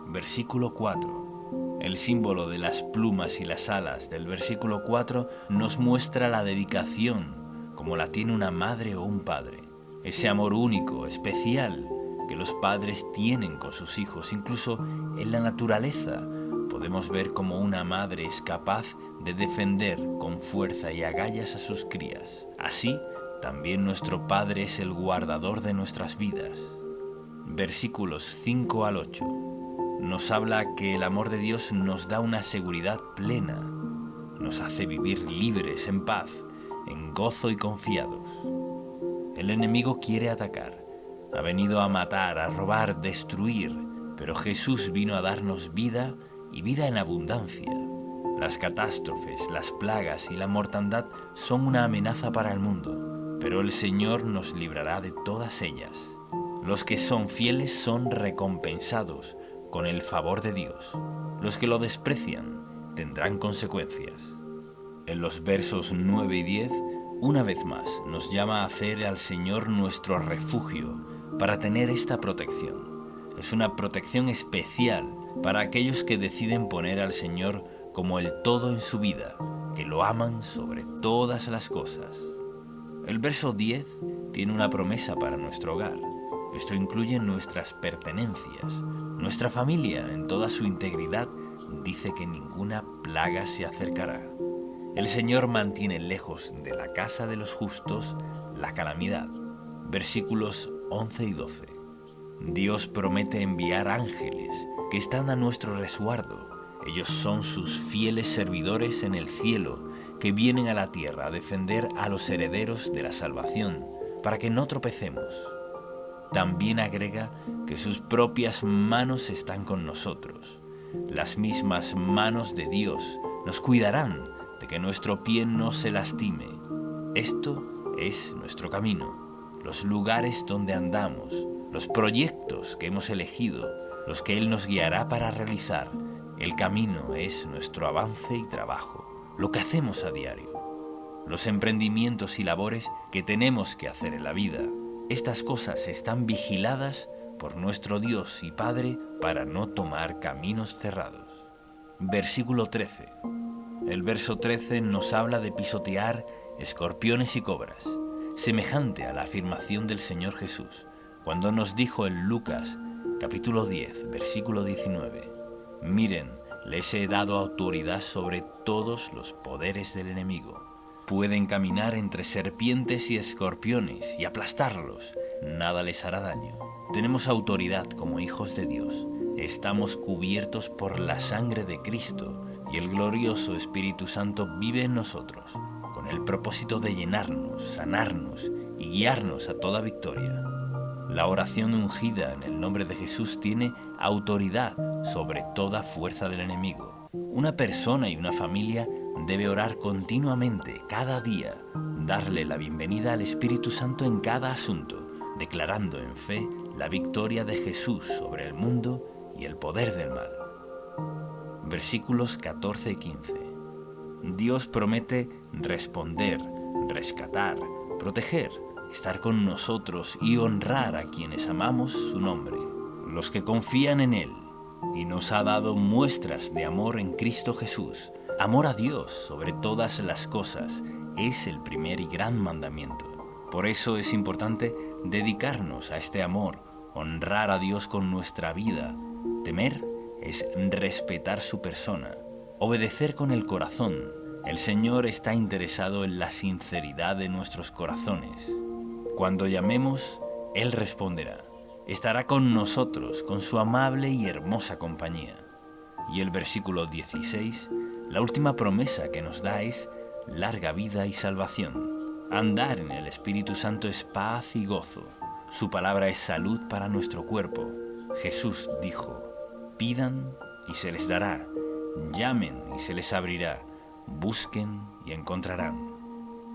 Versículo 4. El símbolo de las plumas y las alas del versículo 4 nos muestra la dedicación, como la tiene una madre o un padre. Ese amor único, especial, que los padres tienen con sus hijos. Incluso en la naturaleza podemos ver cómo una madre es capaz de defender con fuerza y agallas a sus crías. Así, también nuestro Padre es el guardador de nuestras vidas. Versículos 5 al 8. Nos habla que el amor de Dios nos da una seguridad plena. Nos hace vivir libres, en paz, en gozo y confiados. El enemigo quiere atacar. Ha venido a matar, a robar, destruir, pero Jesús vino a darnos vida y vida en abundancia. Las catástrofes, las plagas y la mortandad son una amenaza para el mundo, pero el Señor nos librará de todas ellas. Los que son fieles son recompensados con el favor de Dios. Los que lo desprecian tendrán consecuencias. En los versos 9 y 10, una vez más, nos llama a hacer al Señor nuestro refugio para tener esta protección. Es una protección especial para aquellos que deciden poner al Señor como el todo en su vida, que lo aman sobre todas las cosas. El verso 10 tiene una promesa para nuestro hogar. Esto incluye nuestras pertenencias. Nuestra familia, en toda su integridad, dice que ninguna plaga se acercará. El Señor mantiene lejos de la casa de los justos la calamidad. Versículos 11 y 12. Dios promete enviar ángeles que están a nuestro resguardo. Ellos son sus fieles servidores en el cielo, que vienen a la tierra a defender a los herederos de la salvación, para que no tropecemos. También agrega que sus propias manos están con nosotros. Las mismas manos de Dios nos cuidarán de que nuestro pie no se lastime. Esto es nuestro camino, los lugares donde andamos, los proyectos que hemos elegido, los que Él nos guiará para realizar. El camino es nuestro avance y trabajo, lo que hacemos a diario, los emprendimientos y labores que tenemos que hacer en la vida. Estas cosas están vigiladas por nuestro Dios y Padre para no tomar caminos cerrados. Versículo 13. El verso 13 nos habla de pisotear escorpiones y cobras, semejante a la afirmación del Señor Jesús, cuando nos dijo en Lucas, capítulo 10, versículo 19, «Miren, les he dado autoridad sobre todos los poderes del enemigo. Pueden caminar entre serpientes y escorpiones y aplastarlos. Nada les hará daño». Tenemos autoridad como hijos de Dios. Estamos cubiertos por la sangre de Cristo y el glorioso Espíritu Santo vive en nosotros, con el propósito de llenarnos, sanarnos y guiarnos a toda victoria. La oración ungida en el nombre de Jesús tiene autoridad sobre toda fuerza del enemigo. Una persona y una familia debe orar continuamente, cada día, darle la bienvenida al Espíritu Santo en cada asunto, declarando en fe la victoria de Jesús sobre el mundo y el poder del mal. Versículos 14 y 15. Dios promete responder, rescatar, proteger, estar con nosotros y honrar a quienes amamos su nombre, los que confían en Él, y nos ha dado muestras de amor en Cristo Jesús. Amor a Dios sobre todas las cosas es el primer y gran mandamiento. Por eso es importante dedicarnos a este amor, honrar a Dios con nuestra vida. Temer es respetar su persona, obedecer con el corazón. El Señor está interesado en la sinceridad de nuestros corazones. Cuando llamemos, Él responderá. Estará con nosotros, con su amable y hermosa compañía. Y el versículo 16, la última promesa que nos da es larga vida y salvación. Andar en el Espíritu Santo es paz y gozo. Su palabra es salud para nuestro cuerpo. Jesús dijo: pidan y se les dará, llamen y se les abrirá, busquen y encontrarán.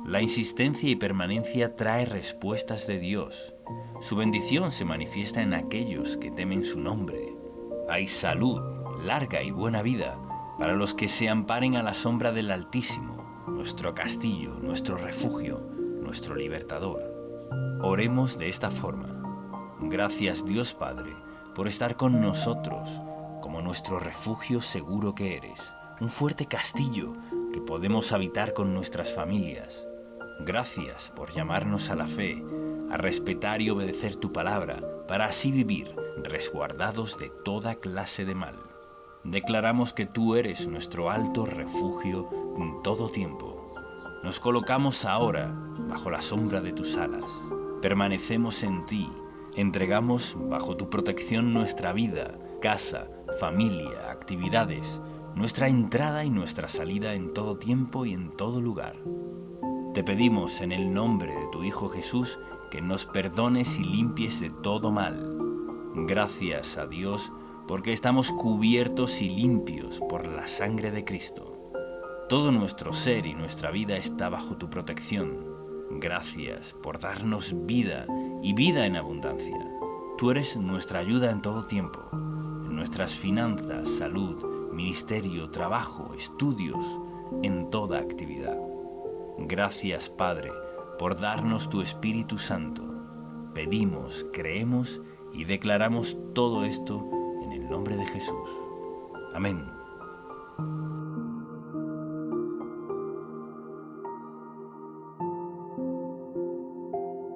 La insistencia y permanencia trae respuestas de Dios. Su bendición se manifiesta en aquellos que temen su nombre. Hay salud, larga y buena vida para los que se amparen a la sombra del Altísimo, nuestro castillo, nuestro refugio, nuestro libertador. Oremos de esta forma. Gracias, Dios Padre, por estar con nosotros, como nuestro refugio seguro que eres, un fuerte castillo que podemos habitar con nuestras familias. Gracias por llamarnos a la fe, a respetar y obedecer tu palabra, para así vivir resguardados de toda clase de mal. Declaramos que tú eres nuestro alto refugio en todo tiempo. Nos colocamos ahora bajo la sombra de tus alas. Permanecemos en ti. Entregamos bajo tu protección nuestra vida, casa, familia, actividades, nuestra entrada y nuestra salida en todo tiempo y en todo lugar. Te pedimos en el nombre de tu Hijo Jesús que nos perdones y limpies de todo mal. Gracias a Dios porque estamos cubiertos y limpios por la sangre de Cristo. Todo nuestro ser y nuestra vida está bajo tu protección. Gracias por darnos vida y vida en abundancia. Tú eres nuestra ayuda en todo tiempo, en nuestras finanzas, salud, ministerio, trabajo, estudios, en toda actividad. Gracias, Padre, por darnos tu Espíritu Santo. Pedimos, creemos y declaramos todo esto en el nombre de Jesús. Amén.